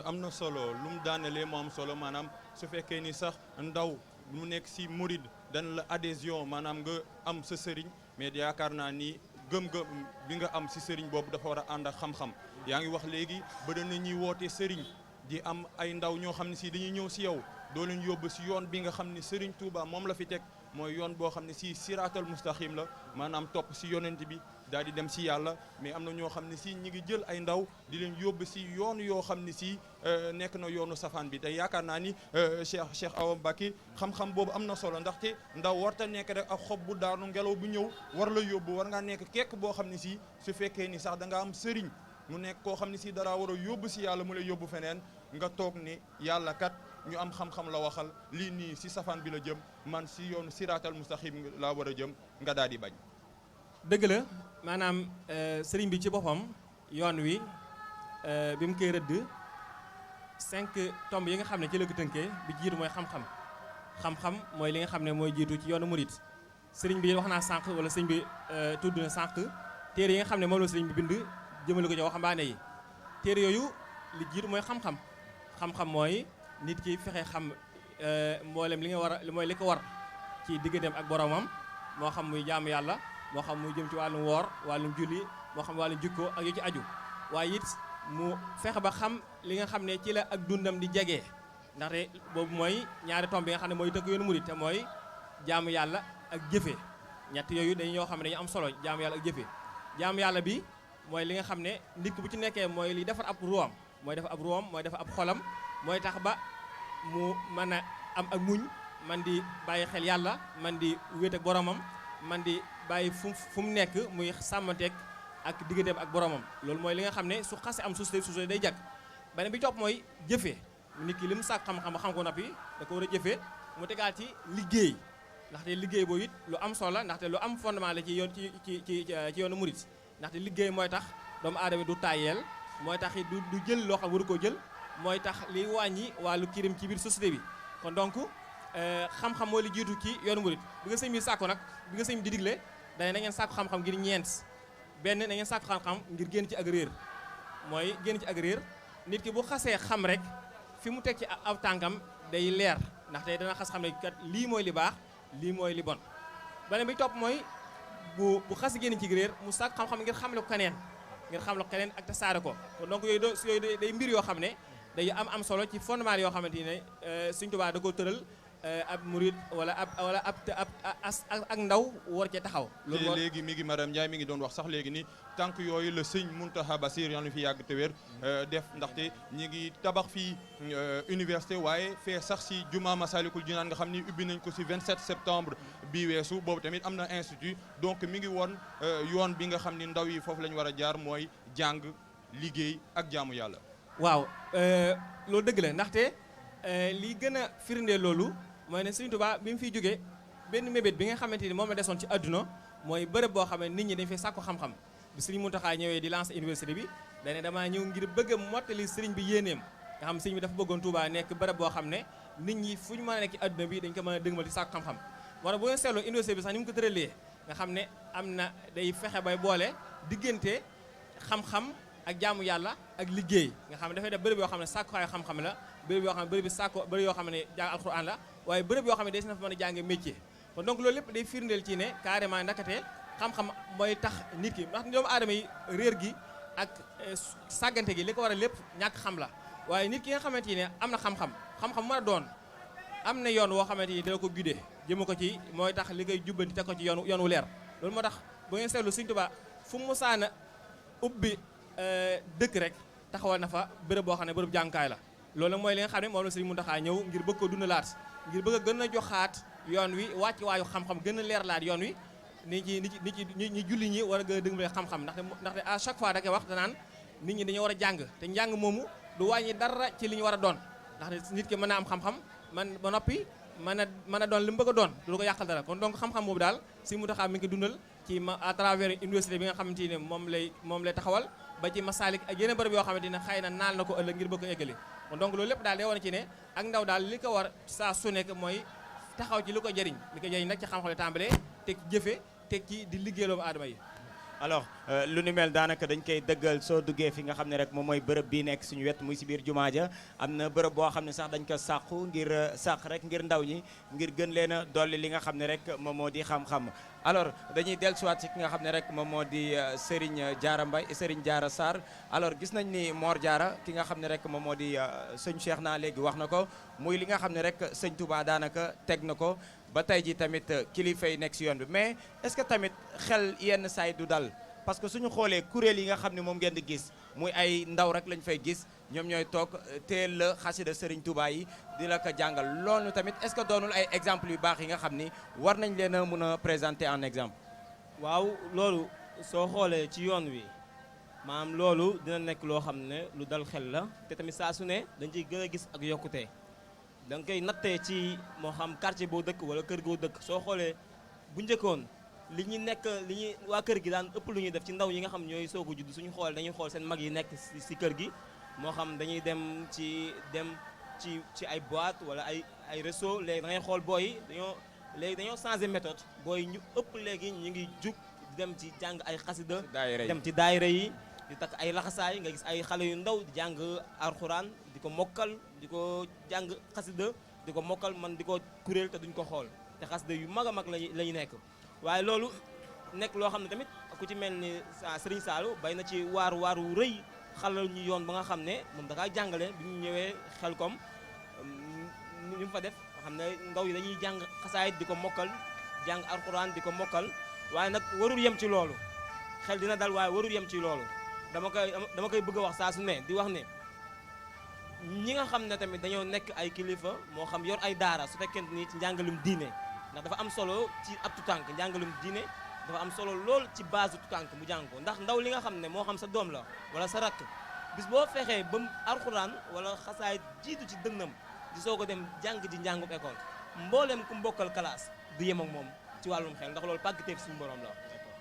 am na solo lu mu daanelee moo am solo maanaam su fekkee ni sax ndaw mu nekk si Mouride dan la adhésion maanaam nga am sa sëriñ mais yaakaar naa ni gëm-gëm bi nga am si sëriñ boobu dafa war a ànd ak xam-xam yaa ngi wax léegi ba dana ñuy woote sëriñ di am ay ndaw ñoo xam ne si dañuy ñëw si yow doo leen yóbbu si yoon bi nga xam ne sëriñ Touba moom la fi teg mooy yoon boo xam ne si siraatal mustaqim la maanaam topp si yonent bi daal di dem si yàlla mais am na ñoo xam ne si ñi ngi jël ay ndaw di leen yóbbu si yoon yoo xam ne si nekk na yoonu safaan bi te yaakaar naa ni Cheikh Awa Mbacké xam-xam boobu am na solo ndaxte ndaw warta nekk rek ak xob bu daanu ngelaw bu ñëw war la yóbbu war ngaa nekk kekk boo xam ne si su fekkee ni sax da nga am sëriñ mu nekk koo xam ne si dara war a yóbbu si yàlla mu lay yóbbu feneen nga toog ni yàlla kat ñu am xam-xam la waxal lii nii si safaan bi la jëm man si yoonu siraatal mustaqim laa war a jëm nga daal di bañ. dëgg la maanaam sëriñ bi ci boppam yoon wi bi mu koy rëdd 5 tomb yi nga xam ne ci la ko tënkee bi jiitu mooy xam-xam. xam-xam mooy li nga xam ne mooy jiitu ci yoonu murit sëriñ bi wax naa sànq wala sëriñ bi tudd na sànq téere yi nga xam ne moom la sëriñ bi bind jëmale ko ci waxambaane yi téere yooyu li jiitu mooy xam-xam. xam-xam mooy nit ki fexe xam mboolem li nga war a mooy li ko war ci digganteem ak boromam moo xam muy jaamu yàlla moo xam muy jëm ci wàllum woor wàllum julli moo xam wàllum jikko ak yu ci aju waaye it mu fexe ba xam li nga xam ne ci la ak dundam di jege. ndaxte boobu mooy ñaari tomb bi nga xam ne mooy tënk yoonu murit te mooy jaamu yàlla ak jëfe ñett yooyu dañu yoo xam ne dañu am solo jaamu yàlla ak jëfe jaamu yàlla bi mooy li nga xam ne nit ki bu ci nekkee mooy li defar ab ruwam mooy defar ab ruwam mooy defar ab xolam mooy tax ba mu mën a am ak muñ man di bàyyi xel yàlla man di wéet ak boromam man di bàyyi fu mu nekk muy sàmmanteeg ak digganteem ak boromam loolu mooy li nga xam ne su xase am suuf day jag beneen bi topp mooy jëfe nit ki li mu sàkk xam-xam xam ko noppi da ko war a jëfee mu tegaat ci liggéey ndaxte liggéey boobu it lu am solo la ndaxte lu am fondement la ci yoon ci yoonu murit ndaxte liggéey mooy tax doomu aadama du tàyyeel mooy tax it du jël loo xam waru koo jël mooy tax liy wàññi wàllu kirim ci biir société bi kon donc xam-xam mooy li jiitu ci yoonu murit bi nga sëñ bi sàkku nag bi nga sëñ bi di digle dane na ngeen sàkku xam-xam ngir ñeent benn na ngeen sàkku xam-xam ngir génn ci ak réer mooy génn ci ak réer nit ki bu xasee xam rek fi mu teg ci aw tànkam day leer ndaxte dana xas xam ne kat lii mooy li baax lii mooy li bon beneen bi topp mooy bu xas génn ci réer mu sàkk xam-xam ngir xamle ko keneen ak tasaare ko donc yooyu day mbir yoo xam ne day am solo ci fondement yoo xamante ne Sëriñ Tuubaa da ko tëral ab murid wala ak ndaw war cee taxaw. loolu léegi mi ngi madame Ndiaye mi ngi doon wax sax léegi ni tànk yooyu la sëñ Mountakha Bassir yàlla fi yàgg te wér def ndaxte ñi ngi tabax fii université waaye fee sax si juma Masalikul Jinaan nga xam ni ubbi nañ ko si 27 septembre bii weesu boobu tamit am na institut donc mi ngi woon yoon bi nga xam ni ndaw yi foofu la ñu war a jaar mooy jàng liggéey ak jaamu yàlla. waaw loolu dëgg la ndaxte li gën a firndee loolu. mooy ne Sëriñ Tuubaa bi mu fiy jógee benn mébét bi nga xamante ni moom la desoon ci àdduna mooy bërëb boo xam ne nit ñi dañ fay sàkku xam-xam bi Sëriñ Muntaxaa ñëwee di lancer université bi dane damaa ñëw ngir bëgg a mottali sëriñ bi yéeneem nga xam sëriñ bi dafa bëggoon Tuubaa nekk bërëb boo xam ne nit ñi fu ñu mën a nekk ci àdduna bi dañ ko mën a dëgmal di sàkku xam-xam moo tax bu ngeen seetloo université bi sax ni mu ko tëralee nga xam ne am na day fexe bay boole diggante xam-xam ak jaamu yàlla ak liggéey nga xam ne dafay def bërëb yoo xam ne sàkkuwaayu xam-xam la bërëb yoo xam ne bërëb bi sàkku bërëb yoo xam ne jàng alxuraan la waaye bërëb yoo xam ne des na fa mën a jànge métier kon donc loolu lépp day firndeel ci ne carrément ndakate xam-xam mooy tax nit ki ndax doomu aadama yi réer gi ak sàggante gi li ko war a lépp ñàkk xam la waaye nit ki nga xamante ne am na xam-xam mën a doon am na yoon woo xamante ni dana ko guddee jëma ko ci mooy tax li koy jubbanti teg ko ci yoon wu leer loolu moo tax bu ngeen seetlu Sëriñ Tuubaa fu mu musaana ubbi dëkk rek taxawal na fa bërëb boo xam ne bërëb jàngukaay la loolu mooy li nga xam ne moom la Sëriñ Muntaxaa ñëw ngir bëgg ko dundalaat ngir bëgg a gën a joxaat yoon wi wàcc waayu xam-xam gën a leerlaat yoon wi ñi julli ñi war a gën a dëgmale xam-xam ndaxte à chaque fois da koy wax danaan nit ñi dañoo war a jàng te njàng moomu du wàññi dara ci li ñu war a doon ndaxte nit ki mën naa am xam-xam man ba noppi mën a doon li mu bëgg a doon du ko yàqal dara kon donc xam-xam boobu daal Sëriñ Muntaxaa mi ngi ko dundal ci à travers université bi nga xamante ne moom lay taxawal ba ci Masalik ak yeneen bërëb yoo xamante ne xëy na naal na ko ëllëg ngir bëgg ko eggali kon donc loolu lépp daal day wane ci ne ak ndaw daal li ko war saa su nekk mooy taxaw ci li ko jëriñ nag ci xam-xam la tàmbalee teg ci jëfe teg ci di liggéeyloo aadama yi. alors lu ni mel daanaka dañ koy dëggal soo duggee fi nga xam ne rek moom mooy bërëb bii nekk suñu wet muy si biir jumaa ja am na bërëb boo xam ne sax dañ ko sàqu ngir sàq rek ngir ndaw ñi ngir gën leen a dolli li nga xam ne rek moom moo di xam-xam alors dañuy dellusiwaat si ki nga xam ne rek moom moo di Serigne Diarra Mbaye Serigne Diarra Sarr alors gis nañ ni Mor Diarra ki nga xam ne rek moom moo di sëñ Cheikh naa léegi wax na ko muy li nga xam ne rek sëñ Touba daanaka teg na ko ba tey ji tamit kilifa yi nekk si yoon bi mais est-ce que tamit xel yenn saay du dal parce que suñu xoolee kuréel yi nga xam ne moom ngeen di gis muy ay ndaw rek lañ fay gis ñoom ñooy toog teel la xasida Serigne Touba yi di la ko jàngal loolu tamit est-ce que doonul ay exemple yu baax yi nga xam ni war nañ leen a mën a présenter en exemple. waaw loolu soo xoolee ci yoon wi maanaam loolu dina nekk loo xam ne lu dal xel la te tamit saa su ne dañ ciy gën a gis ak yokkute da nga koy nattee ci moo xam quartier boo dëkk wala kër goo dëkk soo xoolee bu njëkkoon li ñuy waa kër gi daan ëpp lu ñuy def ci ndaw yi nga xam ñooy soog a judd suñu xool dañuy xool seen mag yi nekk si kër gi moo xam dañuy dem ci ay boîte wala ay réseau léegi da ngay xool booy yi dañoo changé méthode booy ñu ëpp léegi ñu ngi jug dem ci jàng ay xasida dem ci daayira yi di takk ay laxasaay nga gis ay xale yu ndaw di jàng alxuraan di ko mokkal di ko jàng xasida di ko mokkal man di ko kuréel te duñ ko xool te xasida yu mag a mag la ñu nekk waaye loolu nekk loo xam ne tamit ku ci mel ni Serigne Saliou bay na ci waaru rëy xalal ñu yoon ba nga xam ne moom da kaa jàngale bi ñu ñëwee Xelkom ñu fa def xam ne ndaw yi dañuy jàng xasaay di ko mokkal jàng alxuraan di ko mokkal waaye nag warul yem ci loolu xel dina dal waaye warul yem ci loolu dama koy bëgg a wax saa su ne di wax ne ñi nga xam ne tamit dañoo nekk ay kilifa moo xam yor ay daara su fekkente ni ci njàngalum diine ndax dafa am solo ci ab tutànk njàngalum diine dafa am solo lool ci base tutànk mu jàng ko ndax ndaw li nga xam ne moo xam sa doom la wala sa rakk bis boo fexee ba alxuraan wala xasaay jiitu ci dënnam di soo ko dem jàng ji njàngum école mbooleem ku mbokkal classe du yem ak moom ci wàllum xel ndax loolu pàggateef suñu borom la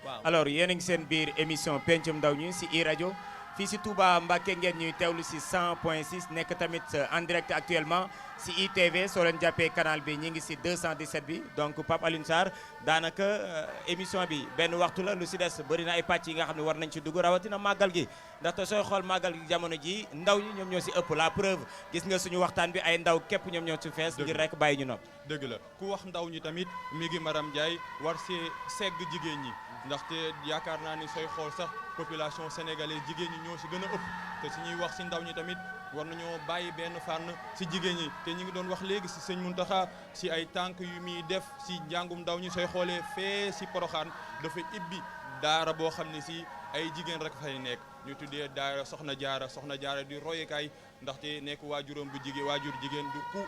waaw. alors yéen a ngi seen biir émission pencum ndaw ñi si i rajo fii si Touba Mbacké ngeen ñuy teewlu si 100.6 nekk tamit en direct actuellement si ITV soo leen jàppee canal bi ñi ngi si 217 bi donc Pape Alioune Sarr daanaka émission bi benn waxtu la lu si des bëri na ay pàcc yi nga xam ne war nañ ci dugg rawatina màggal gi ndaxte sooy xool màggal gi jamono ji ndaw ñi ñoom ñoo si ëpp la preuve gis nga suñu waxtaan bi ay ndaw képp ñoom ñoo si fees ngir rek bàyyi ñu nopp. dëgg la ku wax ndaw ñi tamit mi ngi Maram Ndiaye war see segg jigéen ñi ndaxte yaakaar naa ni sooy xool sax population sénégalaise jigéen ñi ñoo si gën a ëpp te su ñuy wax si ndaw ñi tamit war nañoo bàyyi benn fànn si jigéen ñi te ñu ngi doon wax léegi si sëñ Mountakha si ay tànk yu muy def si njàngum ndaw ñi sooy xoolee fee si Porokhane dafa ibbi daara boo xam ne si ay jigéen rek fay nekk ñu tuddee daara soxna jaara di royukaay ndaxte nekk waajur jigéen du ku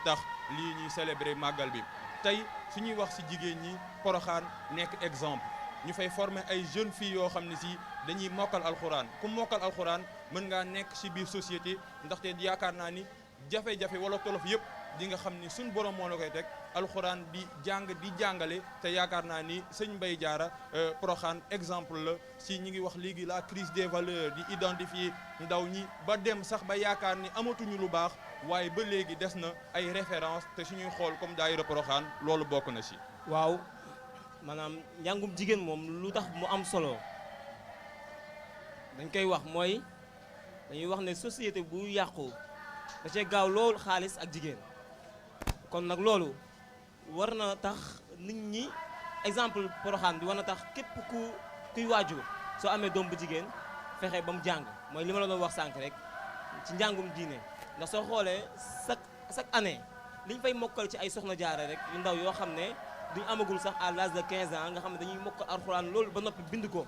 tax lii ñuy célébrer màggal bi tey su ñuy wax si jigéen ñi Porokhane nekk exemple ñu fay former ay jeunes filles yoo xam ne si dañuy mokkal alxuraan ku mokkal alxuraan mën ngaa nekk si biir société ndaxte yaakaar naa ni jafe-jafe wala tolof yëpp di nga xam ni suñ borom moo la koy teg alxuraan di jàngale te yaakaar naa ni sëñ Mbaye Diarra Porokhane exemple la si ñi ngi wax léegi la crise des valeurs di identifier ndaw ñi ba dem sax ba yaakaar ni amatuñu lu baax waaye ba léegi des na ay référence te suñuy xool comme daayira Porokhane loolu bokk na si. waaw maanaam njàngum jigéen moom lu tax mu am solo dañ koy wax mooy dañuy wax ne société bu yàqu da cee gaaw lool xaalis ak jigéen kon nag loolu war na tax nit ñi exemple Porokhane bi war na tax képp kuy waajur soo amee doom bu jigéen fexe ba mu jàng mooy li ma la doon wax sànq rek ci njàngum diine ndax soo xoolee chaque année liñ fay mokkal ci ay soxna jaara rek yu ndaw yoo xam ne duñ amagul sax à l'âge de 15 ans nga xam ne dañuy mokkal alxuraan loolu ba noppi bind ko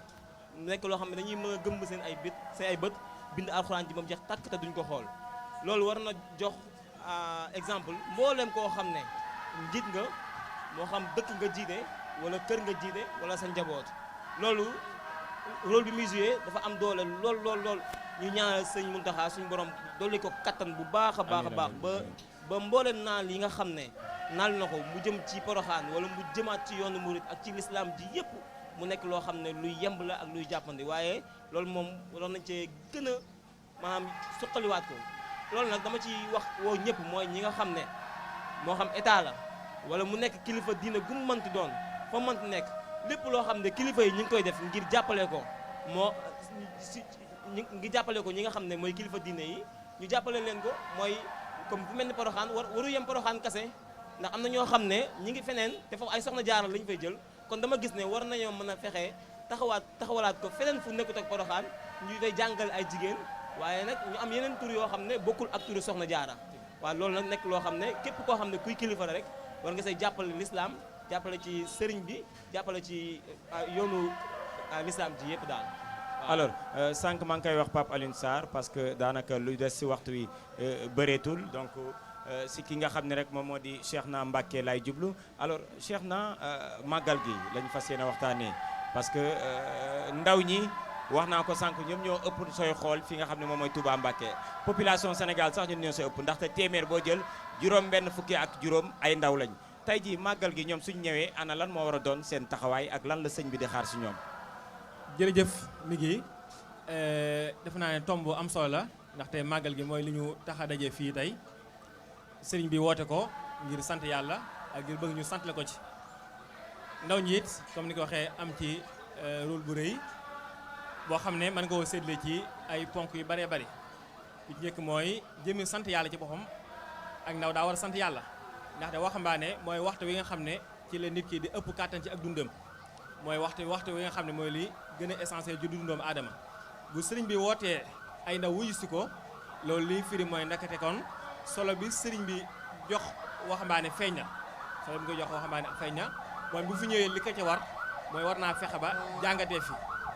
nekk loo xam ne dañuy mën a gëmb seen ay bët bind alxuraan ji ba mu jeex tàkk te duñ ko xool loolu war na jox exemple mbooleem koo xam ne njiit nga moo xam dëkk nga jiite wala kër nga jiite wala sa njaboot loolu rôle bi muy joué dafa am doole lool ñu ñaanal sëñ Mountakha suñu borom dolli ko kattan bu baax a baax ba mbooleem naal yi nga xam ne naal na ko mu jëm ci Porokhane wala mu jëmaat ci yoonu murit ak ci lislaam ji yëpp mu nekk loo xam ne luy yemb la ak luy jàppandi waaye loolu moom waroon nañ cee gën a maanaam suqaliwaat ko loolu nag dama ci wax woo ñëpp mooy ñi nga xam ne moo xam état la wala mu nekk kilifa diine gu mu mënti doon fa mënti nekk lépp loo xam ne kilifa yi ñu ngi koy def ngir jàppale ko ngir jàppale ko ñi nga xam ne mooy kilifa diine yi ñu jàppale leen ko mooy comme fu mel ni Porokhane waru yem Porokhane kase ndax am na ñoo xam ne ñi ngi feneen te foofu ay soxna jaara lañu fay jël kon dama gis ne war nañoo mën a fexe taxawalaat ko feneen fu nekkut ak Porokhane ñu fay jàngale ay jigéen waaye nag ñu am yeneen tur yoo xam ne bokkul ak turu soxna jaara waaw loolu nag nekk loo xam ne képp koo xam ne kuy kilifa la rek war nga say jàppale l'islam jàppale ci sëriñ bi jàppale ci yoonu l'islam ji yëpp daal. alors sànq maa ngi koy wax Pape Alioune Sarr parce que daanaka lu des si waxtu wi bëreetul donc si ki nga xam ne rek moom moo di Cheikhna Mbacké lay jublu alors Cheikhna màggal gi lañu fas yéene waxtaanee parce que ndaw ñi wax naa ko sànq ñoom ñoo ëpp sooy xool fi nga xam ne moom mooy Touba Mbacké population Sénégal sax ñun ñoo sooy ëpp ndaxte téeméer boo jël juróom benn fukki ak juróom ay ndaw lañ tey jii màggal gi ñoom suñ ñëwee ana lan moo war a doon seen taxawaay ak lan la sëñ bi di xaar si ñoom. jërëjëf mi ngi defe naa ne tomb am solo la ndaxte màggal gi mooy li ñu tax a daje fii tey sëriñ bi woote ko ngir sant yàlla ak ngir bëgg ñu sant la ko ci ndaw ñi it comme ni ko waxee am ci rôle bu rëy boo xam ne mën nga koo séddale ci ay ponk yu bëree bëri bi ci njëkk mooy jëmi sant yàlla ci boppam ak ndaw daa war a sant yàlla ndaxte waxambaane mooy waxtu wi nga xam ne ci la nit ki di ëpp kàttan ci ak dundam mooy waxtu wi nga xam ne mooy li gën a essentiel ju dundu doomu aadama bu sëriñ bi wootee ay ndaw wuyu si ko loolu liy firi mooy ndakate kon solo bi sëriñ bi jox waxambaane feeñ na solo bi nga jox waxambaane feeñ na mooy bu fi ñëwee li ko ci war mooy war naa fexe ba jàngatee fi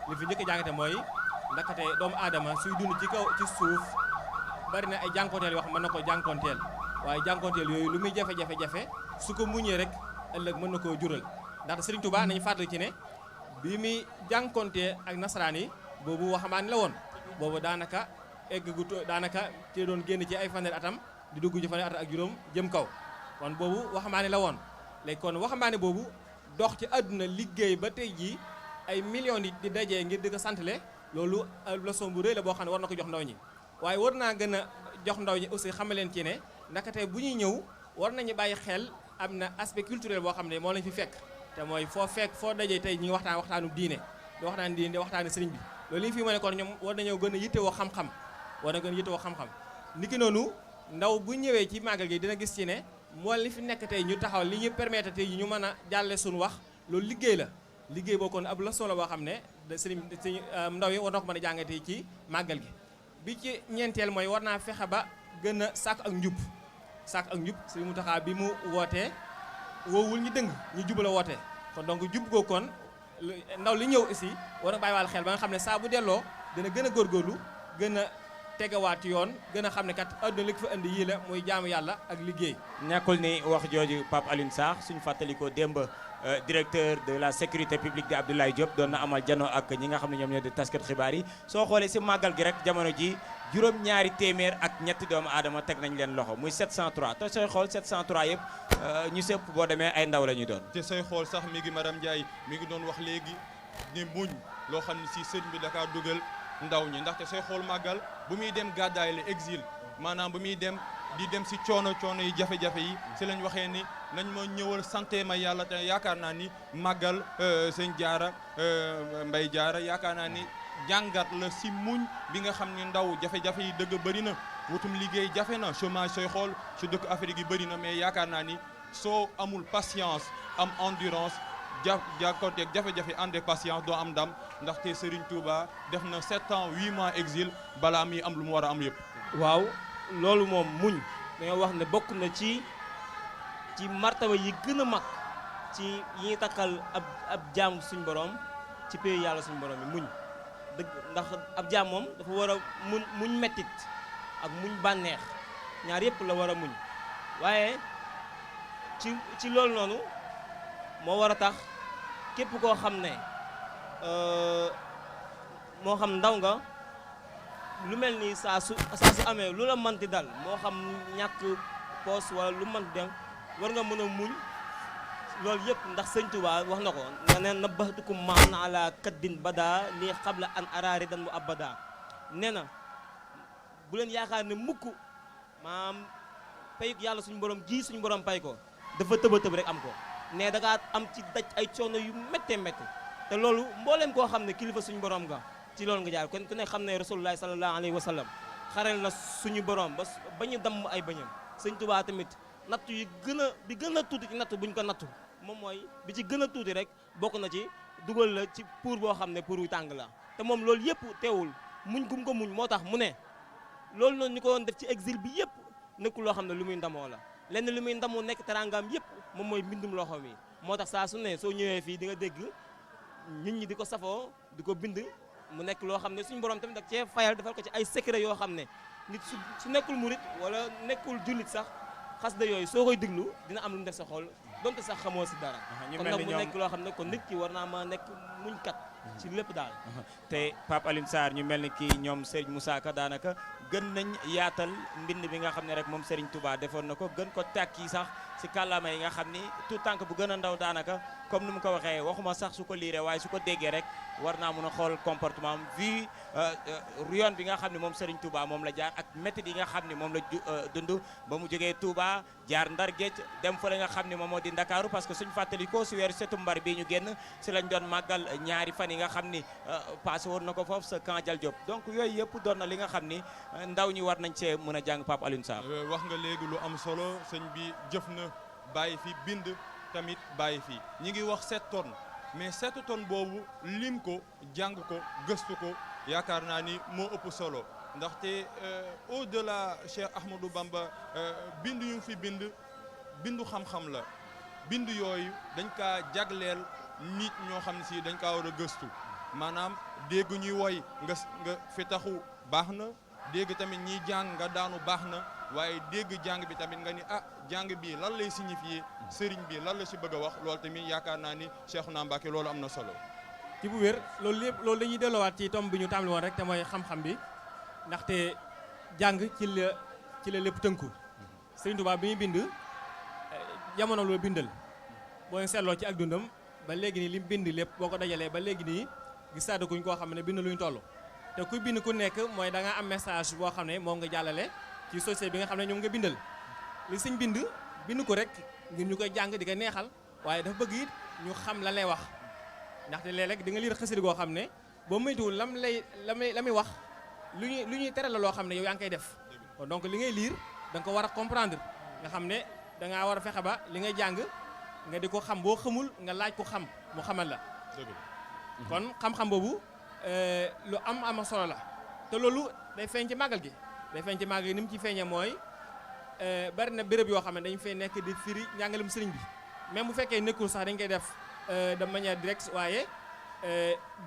li fi njëkk jàngate mooy ndakate doomu aadama suy dund ci kaw ci suuf bari na ay jànkoonteel yoo xam mën na ko jànkoonteel waaye jànkoonteel yooyu lu muy jafe-jafe su ko muñee rek ëllëg mën na koo jural ndaxte Sëriñ Tuubaa nañu fàttali ci ne bi muy jànkoontee ak nasaraan yi boobu waxambaane la woon boobu daanaka daanaka te doon génn ci ay fanweeri atam di dugg ci fanweeri at ak juróom jëm kaw kon boobu waxambaane la woon léegi kon waxambaane boobu dox ci àdduna liggéey ba tey jii ay millions yi di dajee ngir di ko santale loolu leçon bu rëy la boo xam ne war na ko jox ndaw ñi waaye war naa gën a jox ndaw ñi aussi xamal leen ci ne ndakate bu ñuy ñëw war nañu bàyyi xel am na aspect culturel boo xam ne moo lañ fi fekk te mooy foo dajee tey ñi ngi waxtaanu diine di waxtaanu sëriñ bi loolu li ñu fi mën ne kon ñoom war nañoo gën a yittewoo xam-xam niki noonu ndaw bu ñëwee ci màggal gi dina gis ci ne moo li fi nekk tey ñu taxaw li ñu permettre tey ñu mën a jàlle suñu wax loolu liggéey la liggéey boo kon ab leçon la boo xam ne sëriñ ndaw yi war na ko mën a jàngatee ci màggal gi bi ci ñeenteel mooy war naa fexe ba gën a sàkk ak njub sëriñ Mountakha bi mu wootee woowul ñu dëng ñu jubala wootee kon donc jub goo kon ndaw li ñëw aussi war na bàyyiwaal xel ba nga xam ne saa bu delloo dina gën a góorgóorlu gën a tegawaat yoon gën a xam ne kat àdduna li ko fa indi yii la muy jaamu yàlla ak liggéey. nekkul ni wax jooju Pape Alioune Sarr suñu fàttalikoo démb directeur de la sécurité publique di Abdoulaye Diop doon na amal jano ak ñi nga xam ne ñoom ñoo di taskat xibaar yi soo xoolee si màggal gi rek jamono ji juróom-ñaari téeméer ak ñetti doomu aadama teg nañ leen loxo muy 703 te sooy xool 703 yëpp ñu sëpp boo demee ay ndaw la ñuy doon. te sooy xool sax mi ngi madame Ndiaye mi ngi doon wax léegi ni muñ loo xam ne si sëñ bi dakaa dugal ndaw ñi ndaxte sooy xool màggal bu muy dem gàddaay la exil maanaam bu muy dem di dem si coono yi jafe-jafe yi si lañ waxee ni nañ ma ñëwal santé ma yàlla te yaakaar naa ni màggal sëñ Jaara Mbay Jaara yaakaar naa ni jàngat la si muñ bi nga xam ni ndaw jafe-jafe yi dëgg bëri na wutum liggéey jafe na chômage sooy xool si dëkk Afrique yi bëri na mais yaakaar naa ni soo amul patience am endurance jàkkoonteeg jafe-jafe ànd ak patience doo am ndam ndaxte Serigne Touba def na 7 ans 8 mois exil balaa muy am lu mu war a am yëpp. waaw loolu moom muñ dañoo wax ne bokk na ci martaba yi gën a mag ci yi ñuy takkal ab jaam suñ borom ci pays yàlla suñ borom yi muñ dëgg ndax ab jaam moom dafa war a muñ mettit ak muñ bànneex ñaar yëpp la war a muñ waaye ci loolu noonu moo war a tax képp koo xam ne moo xam ndaw nga lu mel ni saa su amee lu la mënti dal moo xam ñàkk poos wala lu mënti dem war nga mën a muñ loolu yëpp ndax sëñ Tuubaa wax na ko ne na baxtukum maan ala kaddin bada lii xabla an araari dan mu abada nee na bu leen yaakaar ne mukk maam payuk yàlla suñu borom ji suñu borom pay ko dafa tëb rek am ko ne da ngaa am ci daj ay coono yu méttee métti te loolu mbooleem koo xam ne kilifa suñu borom nga ci loolu nga jaar kon ku ne xam ne rasulullahi sallallahu alayhi wa sallam xarel na suñu borom ba ñu damm ay bañam sëñ Tuubaa tamit nattu yi bi gën a tuuti ci nattu buñ ko nattu moom mooy bi ci gën a tuuti rek bokk na ci dugal la ci pour boo xam ne pour yu tàng la te moom loolu yëpp teewul muñ gum ko muñ moo tax mu ne loolu noonu ñu ko doon def ci exil bi yëpp nekkul loo xam ne lu muy ndamoo la lenn lu muy ndamoo nekk teraangaam yëpp moom mooy mbindum loxo mi moo tax saa su ne soo ñëwee fii di nga dégg nit ñi di ko safoo di ko bind mu nekk loo xam ne suñu borom tamit dak cee fayal defal ko ci ay secret yoo xam ne nit su nekkul murit wala nekkul jullit sax xasida yooyu soo koy diglu dina am lu mu def sa xol donte sax xamoo si dara kon nag mu nekk loo xam ne kon nit ki war naa ma nekk muñkat ci lépp daal. te Pape Alioune Sarr ñu mel ni kii ñoom Serigne Moussa Ka daanaka gën nañ yaatal mbind bi nga xam ne rek moom Serigne Touba defoon na ko gën ko tàkki sax si kàllaama yi nga xam ni tout tànk bu gën a ndaw daanaka comme ni mu ko waxee waxuma sax su ko liiree waaye su ko déggee rek war naa mun a xool comportement am vu yoon bi nga xam ne moom Serigne Touba moom la jaar ak méthode yi nga xam ne moom la dund ba mu jógee Touba jaar Ndar Géej dem fa la nga xam ne moom moo di Ndakaaru parce que suñu fàttali ko si weeru setumbar bii ñu génn si lañ doon màggal ñaari fan yi nga xam ni passé woon na ko foofu sa camp Dial Diop donc yooyu yëpp doon na li nga xam ni ndaw ñi war nañ cee mën a jàng Pape Alioune Sarr. wax nga léegi lu am solo sëñ bi jëf na bàyyi fi bind tamit bàyyi fi ñi ngi wax 7 tonnes mais 7 tonnes boobu lim ko jàng ko gëstu ko yaakaar naa ni moo ëpp solo ndaxte au delà Cheikh Ahmadou Bamba bind yu fi bindu xam-xam la bind yooyu dañ kaa jagleel nit ñoo xam ne si dañ kaa war a gëstu maanaam dégg ñuy woy nga fi taxu baax na dégg tamit ñiy jàng nga daanu baax na waaye dégg jàng bi tamit nga ni jàng bi lan lay signifier sëriñ bi lan la si bëgg a wax loolu tamit yaakaar naa ni Cheikhouna Mbacké loolu am na solo. ci bu wér loolu dañuy delloowaat ci tomb bi ñu tàmbali woon rek te mooy xam-xam bi ndaxte jàng ci la lépp tënku Sëriñ Tuubaa bi muy bind jamono la bindal boo seetloo ci ak dundam ba léegi nii li mu bind lépp boo ko dajalee ba léegi nii gis naa kuñ koo xam ne bind luñ toll te kuy bind ku nekk mooy da nga am message boo xam ne moom nga jàllale ci société bi nga xam ne ñoom nga bindal li sëñ bind ko rek ngir ñu koy jàng di ko neexal waaye dafa bëgg it ñu xam lan lay wax ndaxte léeg-léeg di nga liir xasida goo xam ne boo moytuwul la muy wax lu ñuy tere la loo xam ne yow yaa ngi koy def kon donc li ngay liir da nga ko war a comprendre nga xam ne da ngaa war a fexe ba li ngay jàng nga di ko xam boo xamul nga laaj ko xam mu xamal la kon xam-xam boobu lu am solo la te loolu day feeñ ci màggal gi ni mu ci feeñee mooy bari na béréb yoo xam ne dañu fay nekk di firi njàngalem sëriñ bi même bu fekkee nekkul sax dañ koy def de manière directe waaye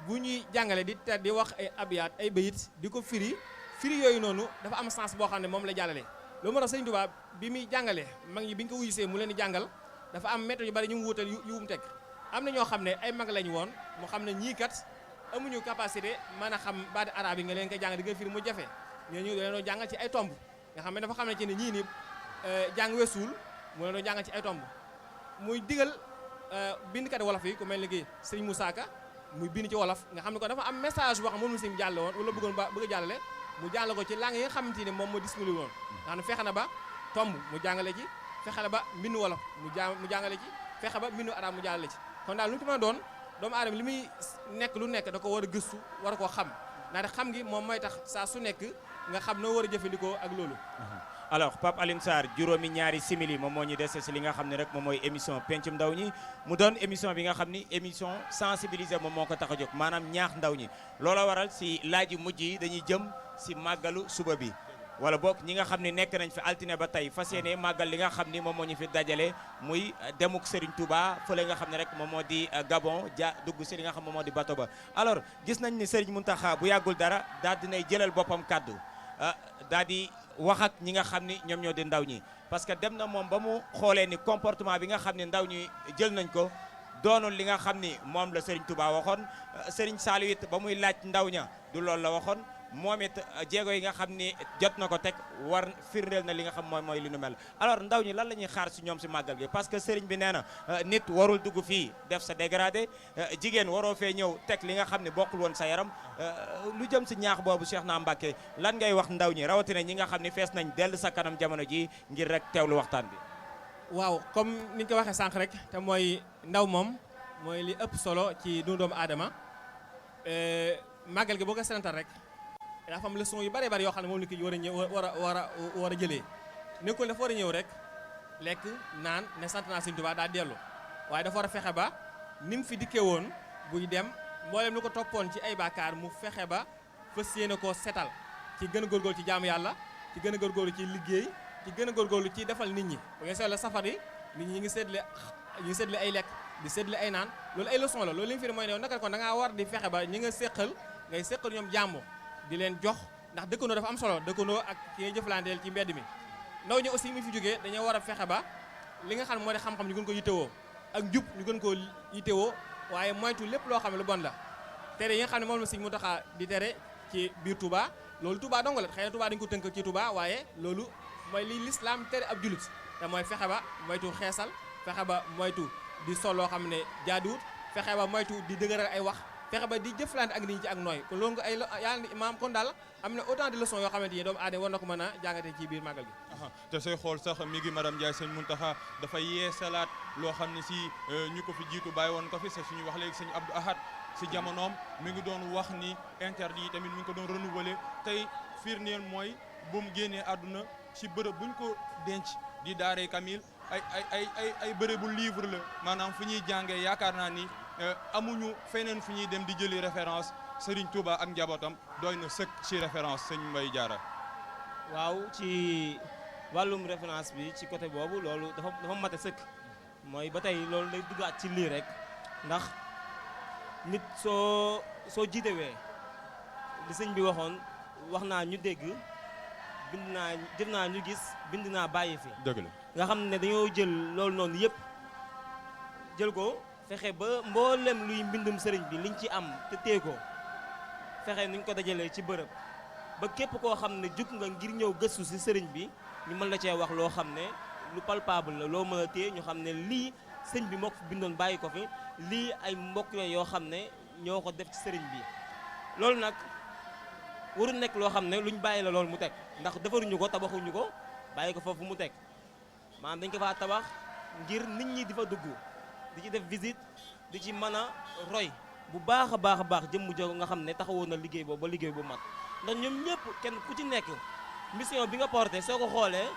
bu ñuy jàngale di wax ay abyaat ay bayit di ko firi yooyu noonu dafa am sens boo xam ne moom la jàllale loolu moo tax sëriñ Tuubaa bi muy jàngale mag ñi bi ñu ko wuyusee mu leen di jàngal dafa am méthode yu bari ñu mu wutal yu mu teg am na ñoo xam ne ay mag lañu woon mu xam ne ñii kat amuñu capacité mën a xam baati arabe yi nga leen koy jàng di nga firi mu jafe ñooñu dañoo jàngal ci ay tomb nga xam ne dafa xam ne ci ne ñii ni jàng weesuul mu leen doon jàngal ci ay tomb muy digal bindkat wolof yi ku mel ni ki Serigne Moussa Ka muy bind ci wolof nga xam ne ko dafa am message boo xam moom la si jàll woon wala bëgg a jàllale mu jàll ko ci langue yi nga xamante ni moom moo disponible woon nga xam ne fexe na ba tomb mu jàngale ci fexe na ba mbindu wolof mu jàngale ci fexe ba mbindu arabe mu jàllale ci kon daal lu mu ci mën a doon doomu aadama li muy nekk lu nekk da ko war a gëstu war a koo xam ndaxte xam gi moom mooy tax saa su nekk nga xam noo war a jëfandikoo ak loolu. alors Pape Alioune Sarr juróomi ñaari simili moom moo ñu dese si li nga xam ne rek moom mooy émission pencum ndaw ñi mu doon émission bi nga xam ni émission sensibiliser moom moo ko tax a jóg maanaam ñaax ndaw ñi loola waral si laaj yu mujj yi dañuy jëm si màggalu suba bi. wala boog ñi nga xam ne nekk nañ fi altine ba tey fas yéene màggal li nga xam ni moom moo ñu fi dajale muy demuk Serigne Touba fële nga xam ne rek moom moo di Gabon dugg si li nga xam moom moo di bato ba. alors gis nañ ni Serigne Mountakha bu yàggul dara daal dinay jëlal boppam kàddu daal di wax ak ñi nga xam ni ñoom ñoo di ndaw ñi parce que dem na moom ba mu xoolee ni comportement bi nga xam ne ndaw ñi jël nañ ko doonul li nga xam ni moom la Serigne Touba waxoon Serigne Saliou it ba muy laaj ndaw ña du loolu la waxoon. moom it jéego yi nga xam ni jot na ko teg war firndeel na li nga xam mooy li nu mel alors ndaw ñi lan la ñuy xaar si ñoom si màggal gi parce que sëriñ bi nee na nit warul dugg fii def sa dégradé jigéen waroo fee ñëw teg li nga xam ne bokkul woon sa yaram lu jëm si ñaax boobu Cheikhouna Mbacké lan ngay wax ndaw ñi rawatina ñi nga xam ne fees nañ dell sa kanam jamono ji ngir rek teewlu waxtaan bi. waaw comme ni ñu ko waxee sànq rek te mooy ndaw moom mooy li ëpp solo ci dundu doomu aadama màggal gi boo ko seetantal rek. dafa am leçon yu bari yoo xam ne moom la ki war a ñëw war a jëlee nekkul dafa war a ñëw rek lekk naan ne sant naa Sëriñ Tuubaa daa dellu waaye dafa war a fexe ba ni mu fi dikkee woon buy dem mboolem lu ko toppoon ci ay baakaar mu fexe ba fas yéene koo setal ci gën a góorgóorlu ci jaamu yàlla ci gën a góorgóorlu ci liggéey ci gën a góorgóorlu ci defal nit ñi bu ngeen seetlee safar yi nit ñi ngi seetle ay lekk di seetle ay naan loolu ay leçon la loolu li mu fi mooy ne naka kon da ngaa war di fexe ba ñi nga séqal ngay séqal ñoom jàmm di leen jox ndax dëkkandoo dafa am solo dëkkandoo ak ki ngay jëflanteel ci mbedd mi ndaw ñi aussi mi fi jógee dañoo war a fexe ba li nga xam ne moo di xam-xam ñu gën ko yittewoo ak njub ñu gën koo yittewoo waaye moytu lépp loo xam ne lu bon la tere yi nga xam ne moom la Sëñ Muntaxa di tere ci biir Touba loolu Touba dong la xëy na Touba dañu ko tënk ci Touba waaye loolu mooy li lislaam tere ab julit te mooy fexe ba moytu xeesal fexe ba moytu di sol loo xam ne jaaduwut fexe ba moytu di dëgëral ay wax fexe ba di jëflante ak nit ñi ci ak nooy kon loolu nga ay yàlla maam kon daal am na autant de leçons yoo xamante ni doomu aadama war na ko mën a jàngate ci biir màggal gi. te sooy xool sax mi ngi madame Ndiaye sëñ Muntaxa dafa yeesalaat loo xam ne si ñu ko fi jiitu bàyyi woon ko fi sa suñu wax léegi sëñ Abdou Ahad si jamonoom mi ngi doon wax ni interdit yi tamit mi ngi ko doon renouveler tey firndeel mooy bu mu génnee àdduna si bërëb buñ ko denc di daaree Kamil ay bërëbu livre la maanaam fu ñuy jàngee yaakaar naa ni amuñu feneen fu ñuy dem di jëli référence Serigne Touba ak njabootam doy na sëkk ci référence sëñ Mbaye Diarra. waaw ci wàllum référence bi ci côté boobu loolu dafa mate sëkk mooy ba tey loolu day duggaat ci lii rek ndax nit soo jiitewee li sëñ bi waxoon wax naa ñu dégg bind naa jëf naa ñu gis bind naa bàyyi fi. dëgg la nga xam ne dañoo jël loolu noonu yëpp jël ko fexe ba mboolem luy mbindum sëriñ bi liñ ci am te tee ko fexe nuñ ko dajalee ci bërëb ba képp koo xam ne jug nga ngir ñëw gëstu ci sëriñ bi ñu mën la cee wax loo xam ne lu palpable la loo mën a téye ñu xam ne lii sëñ bi moo ko fi bindoon bàyyi ko fi lii ay mbokk yoo xam ne ñoo ko def ci sëriñ bi loolu nag warul nekk loo xam ne luñ bàyyi la loolu mu teg ndax defaruñu ko tabaxuñu ko bàyyi ko foofu mu teg maanaam dañ ko faa tabax ngir nit ñi di fa dugg di ci def visite di ci mën a roy bu baax a baax jëmm jogo nga xam ne taxawoon na liggéey boobu ba liggéey bu mat ndax ñoom ñëpp kenn ku ci nekk mission bi nga porté soo ko xoolee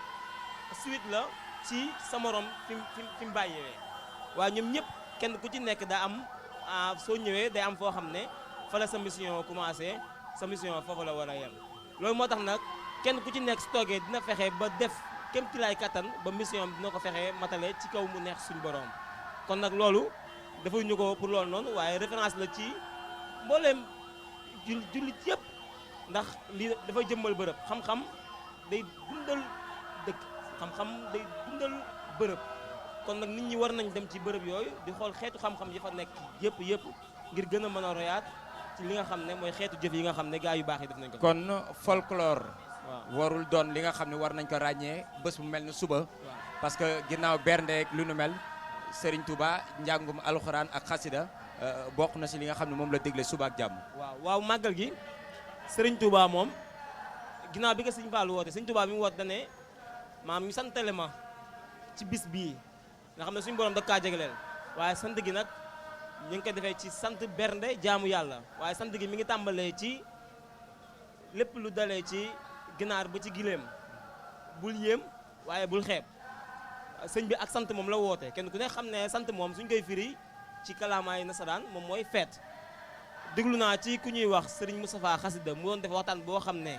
suite la ci sa morom fi mu bàyyee waaye ñoom ñëpp kenn ku ci nekk daa am soo ñëwee day am foo xam ne fa la sa mission commencé sa mission foofu la war a yem loolu moo tax nag kenn ku ci nekk su toogee dina fexe ba def kem ci laay kattan ba mission bi dina ko fexe matale ci kaw mu neex suñu borom kon nag loolu defuñu ko pour loolu noonu waaye référence la ci mbooleem jullit yëpp ndax lii dafay jëmmal bërëb xam-xam day dundal dëkk xam-xam day dundal bërëb kon nag nit ñi war nañ dem ci bërëb yooyu di xool xeetu xam-xam yi fa nekk yëpp ngir gën a mën a royaat ci li nga xam ne mooy xeetu jëf yi nga xam ne gaa yu baax yi def nañ ko. kon folklore. waaw warul doon li nga xam ne war nañ ko ràññee bés bu mel ne suba. parce que ginnaaw bernde lu nu mel Serigne Touba njàngum alxuraan ak xasida bokk na si li nga xam ne moom la dégle suba ak jàmm. waaw màggal gi Serigne Touba moom ginnaaw bi nga Serigne Fallou woote Serigne Touba bi mu woote da ne maam ñu santale ma ci bis bii nga xam ne suñu borom da kaa jegleel waaye sant gi nag ñu ngi koy defee ci sant bernde jaamu yàlla waaye sant gi mi ngi tàmbalee ci lépp lu dalee ci ginaar ba ci gileem bul yéem waaye bul xeeb sëñ bi ak sant moom la woote kenn ku ne xam ne sant moom suñ koy firi ci kalaamaay nasaraan moom mooy feet déglu naa ci ku ñuy wax Serigne Moustapha Xasida mu doon def waxtaan boo xam ne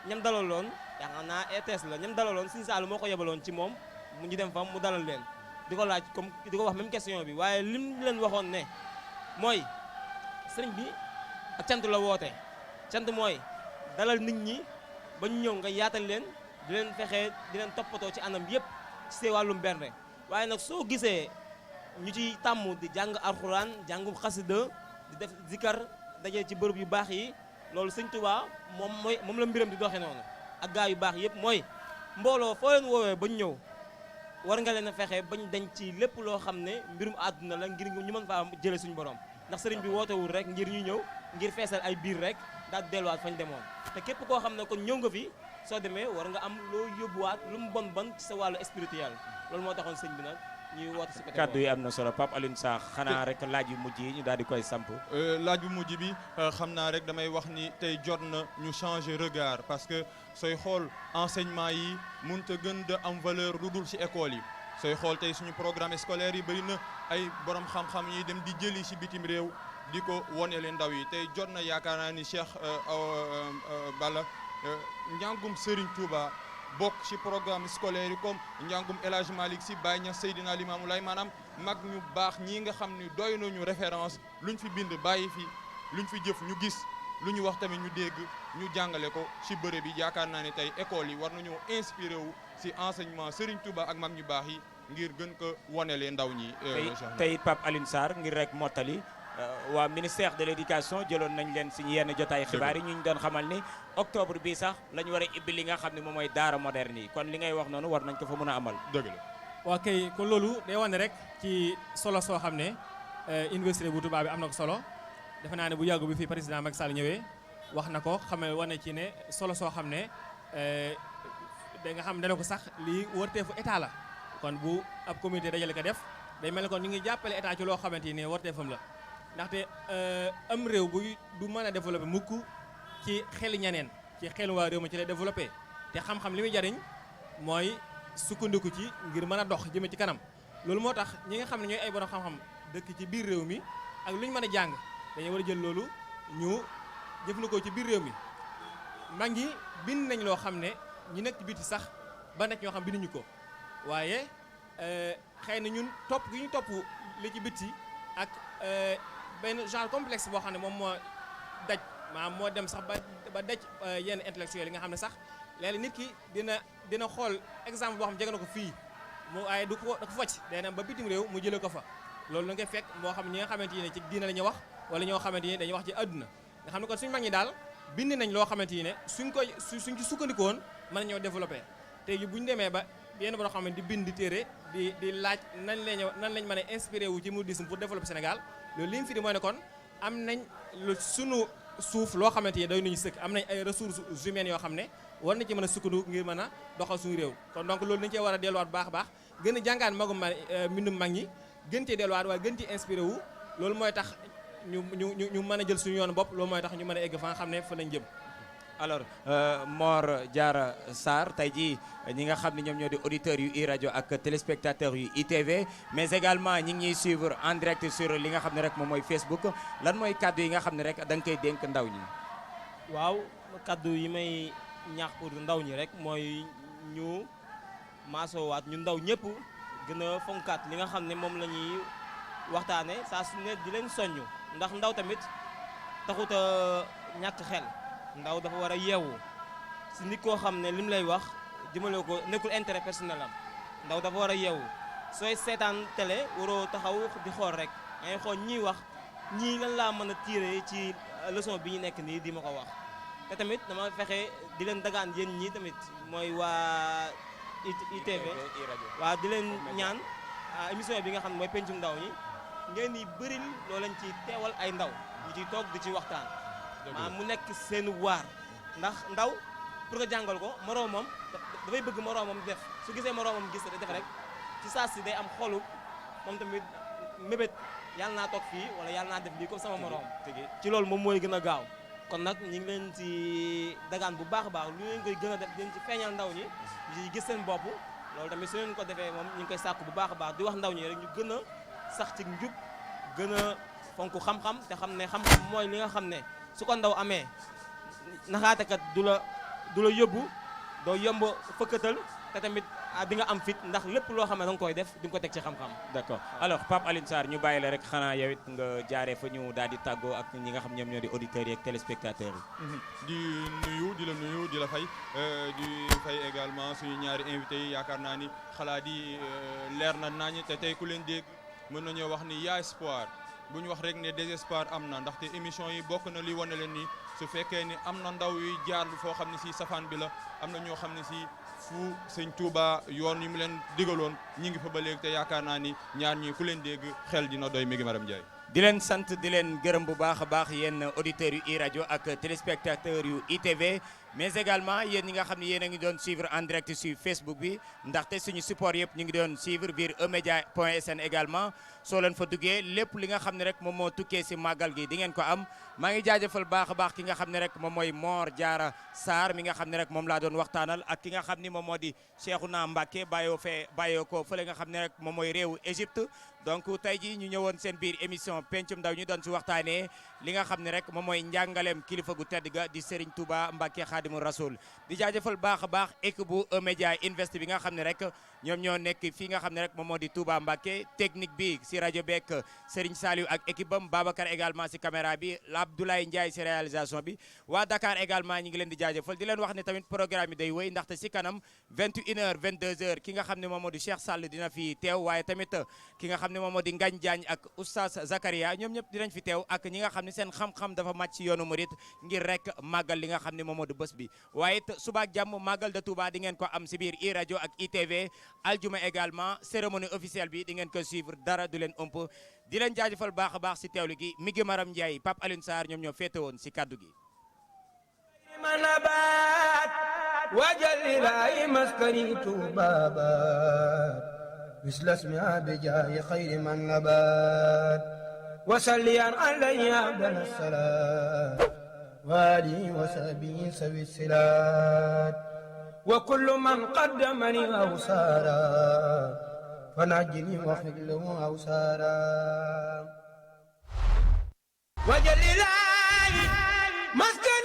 ñam dalaloon yaakaar naa ETS la ñam dalaloon Serigne Saliou moo ko yebaloon ci moom mu ñu dem fa mu dalal leen di ko laaj comme di ko wax même question bi waaye lim leen waxoon ne mooy sëriñ bi ak cant la woote cant mooy dalal nit ñi ba ñu ñëw nga yaatal leen di leen fexe di leen toppatoo ci anam yëpp ci see wàllum bernde waaye nag soo gisee ñu ci tàmm di jàng alxuraan jàngum xasida di def zikar daje ci bërëb yu baax yi loolu sëñ Tuubaa moom la mbiram di doxee noonu ak gaa yu baax yëpp mooy mbooloo foo leen woowee ba ñu ñëw war nga leen a fexe bañ dañ ci lépp loo xam ne mbirum àdduna la ngir ñu mën faa jële suñu borom ndax sëriñ bi wootewul rek ngir ñu ñëw ngir feesal ay biir rek daal di delluwaat fañ demoon te képp koo xam ne kon ñëw nga fi soo demee war nga am loo yóbbuwaat lu mu bon ci sa wàllu spirituel loolu moo taxoon sëñ bi nag ñuy woote si côté kaddu yi am na solo Pape Alioune Sarr xanaa rek laaj yu mujj yi ñu daal di koy samp. laaj bu mujj bi xam naa rek damay wax ni tey jot na ñu changer regard parce que sooy xool enseignement yi mënut a gën de am valeur lu dul ci école yi sooy xool tey suñu programme scolaire yi bëri na ay borom xam-xam yi dem di jëli ci bitim réew di ko wonele ndaw yi tey jot na yaakaar naa ni Cheikh Balla njàngum Serigne Touba bokk ci programme scolaire yi comme njàngum El Hadj Malick Sy Baye Niass Seydina Limamou Laye maanaam mag ñu baax ñii nga xam ni doy nañu référence luñ fi bind bàyyi fi luñ fi jëf ñu gis lu ñu wax tamit ñu dégg ñu jàngale ko ci bërëb yi yaakaar naa ne tey école yi war nañoo inspiré wu ci enseignement Serigne Touba ak mag ñu baax yi ngir gën ko wonelee ndaw ñi. tey Pape Alioune Sarr ngir rek mottali waa ministère de l'éducation jëloon nañ leen suñu yenn jotaay xibaar yi ñu ñu doon xamal ni octobre bi sax la ñu war a ibbi li nga xam ne moom mooy daara moderne yi kon li ngay wax noonu war nañ ko fa mën a amal. dëgg la. waa kay kon loolu day wane rek ci solo soo xam ne université bu Touba bi am na ko solo defe naa ne bu yàggu bi fii président Macky Sall ñëwee wax na ko xamee wane ci ne solo soo xam ne da nga xam ne dana ko sax lii warteefu état la kon bu ab communauté dajale ko def day mel ne kon ñu ngi jàppale état ci loo xamante ni warteefam la ndaxte am réew bu du mën a développé mukk ci xeli ñaneen ci xelu waa réew ma ci lay développé te xam-xam li muy jariñ mooy sukkandiku ci ngir mën a dox jëme ci kanam loolu moo tax ñi nga xam ne ñooy ay borom xam-xam dëkk ci biir réew mi ak lu ñu mën a jàng dañuy war a jël loolu ñu jëfandikoo ci biir réew mi mag ñi bind nañ loo xam ne ñi nekk ci biti sax ba nekk ñoo xam binduñu ko waaye xëy na ñun topp gi ñu topp li ci biti ak benn genre complexe boo xam ne moom moo daj maanaam moo dem sax ba daj yenn intellectuels yi nga xam ne sax léeg-léeg nit ki dina xool exemple boo xam ne jege na ko fii mu waaye du ko focc day dem ba bitim réew mu jëlee ko fa loolu la ngay fekk moo xam ñi nga xamante ne ci diina la ñuy wax wala ñoo xamante ni dañuy wax ci àdduna nga xam ne kon suñu mag ñi daal bind nañ loo xamante ne suñ ci sukkandikoon mën nañoo développé tey bu ñu demee ba yenn boo xam ne di bind di téere di laaj nan lañ mën a inspiré wu ci mouridisme pour développer Sénégal loolu li mu fi di mooy ne kon am nañ sunu suuf loo xamante ni day nañu sëkk am nañ ay ressources humaines yoo xam ne war na ci mën a sukkandiku ngir mën a doxal suñu réew kon donc loolu dañu cee war a delluwaat bu baax a baax gën a jàngaan magum mbindum mag ñi gën cee delluwaat waaye gën ci inspiré wu loolu mooy tax ñu mën a jël suñu yoon bopp loolu mooy tax ñu mën a egg fa nga xam ne fa lañ jëm. alors Mor Diarra Sarr tey jii ñi nga xam ne ñoom ñoo di auditeurs yu iRadio ak téléspectateurs yu ITV mais également ñi ngi ñuy suivre en direct sur li nga xam ne rek moom mooy Facebook lan mooy kaddu yi nga xam ne rek da nga koy dénk ndaw ñi. waaw kaddu yi may ñaax pour ndaw ñi rek mooy ñu maasowaat ñu ndaw ñëpp gën a fonkaat li nga xam ne moom la ñuy waxtaane saa su ne di leen soññ ndax ndaw tamit taxut a ñàkk xel ndaw dafa war a yeewu si nit koo xam ne li mu lay wax jëmale ko nekkul intérêt personnel am ndaw dafa war a yeewu sooy seetaan télé waroo taxaw di xool rek ngay xool ñiy wax ñii lan laa mën a tirer ci leçon bi ñu nekk nii di ma ko wax te tamit dama fexe di leen dagaan yéen ñii tamit mooy waa ITV waaw di leen ñaan émission bi nga xam ne mooy pencum ndaw ñi ngeen di bëril loo leen ci teewal ay ndaw ñu ciy toog di ci waxtaan maanaam mu nekk seen waar ndax ndaw pour nga jàngal ko moroomam dafay bëgg moroomam def su gisee moroomam gis def rek ci saa si day am xolu moom tamit mébét yàlla naa toog fii wala yàlla naa def lii comme sama moroom ci loolu moom mooy gën a gaaw kon nag ñu ngi leen ci dagaan bu baax a baax lu leen koy gën a def leen ci feeñal ndaw ñi ñu gis seen bopp loolu tamit su leen ko defee moom ñu ngi koy sàkku bu baax a baax di wax ndaw ñi rek ñu gën a sax ci njub gën a fonk xam-xam te xam ne xam-xam mooy li nga xam ne su ko ndaw amee naxaatekat du la yóbbu doo yomb fëkkatal te tamit di nga am fit ndax lépp loo xam ne da nga koy def di nga ko teg ci xam-xam. d'accord alors Pape Alioune Sarr ñu bàyyi la rek xanaa yow it nga jaaree fa ñu daal di tàggoo ak ñi nga xam ñoom ñoo di auditeurs yi ak téléspectateurs yi. di la nuyu di la fay di fay également suñu ñaari invités yi yaakaar naa ni xalaat yi leer na nañu te tey ku leen dégg mën nañoo wax ni y'a espoir bu ñu wax rek ne désespoir am na ndaxte émission yi bokk na li wane leen ni su fekkee ni am na ndaw yuy jaar foo xam ne si safaan bi la am na ñoo xam ne si fu sëñ Touba yoon yi mu leen digaloon ñi ngi fa ba léegi te yaakaar naa ni ñaar ñi ku leen dégg xel dina doy mi ngi Maram Ndiaye. di leen sant di leen gërëm bu baax a baax yéen auditeurs yu iRadio ak téléspectateurs yu ITV mais également yéen ñi nga xam ne yéen a ngi doon suivre en direct sur Facebook bi ndaxte suñu support yëpp ñu ngi doon suivre biir emedia.sn également soo leen fa duggee lépp li nga xam ne rek moom moo tukkee si màggal gi di ngeen ko am maa ngi jaajëfal baax a baax ki nga xam ne rek moom mooy Mor Diarra Sarr mi nga xam ne rek moom laa doon waxtaanal ak ki nga xam ni moom moo di Cheikhouna Mbacké bàyyoo ko fële nga xam ne rek moom mooy réewu Égypte donc tey ji ñu ñëwoon seen biir émission pencum ndaw ñu doon si waxtaanee li nga xam ne rek moom mooy njàngaleem kilifa gu tedd ga di Serigne Touba Mbacké Khadimou Rasoul di jaajëfal baax a baax équipe bu Emedia Invest bi nga xam ne rek ñoom ñoo nekk fii nga xam ne rek moom moo di Touba Mbacké technique bi si rajo beeg Serigne Saliou ak équipe bam Babacar également si caméra bi Abdoulaye Ndiaye si réalisation bi waa Dakar également ñi ngi leen di jaajëfal di leen wax ne tamit programme yi day wéy ndaxte si kanam 21h 22h ki nga xam ne moom moo di Cheikh Sall dina fi teew waaye tamit ki nga xam ne moom moo di Ngagne Diagne ak Oustaz Zakaria ñoom ñëpp dinañ fi teew ak ñi nga xam ne seen xam-xam dafa màcc ci yoonu murit ngir rek màggal li nga xam ne moom moo di bés bi waaye it suba ak jàmm màggal de Touba di ngeen ko am si biir i rajo ak ITV aljuma également cérémonie officielle bi di ngeen ko suivre dara du leen ëmp di leen jaajëfal baax a baax si teewlu gi mi ngi Maram Ndiaye Pape Alioune Sarr ñoom ñoo féete woon si kaddu gi وجللاي مسكني بابات مثل اسمها بجاه خير من نبات وسليا علي عبد السلام والي وسبي سوي السلات وكل من قدمني أوسارا فنجني واغفر له أوسارا وجللاي مسكني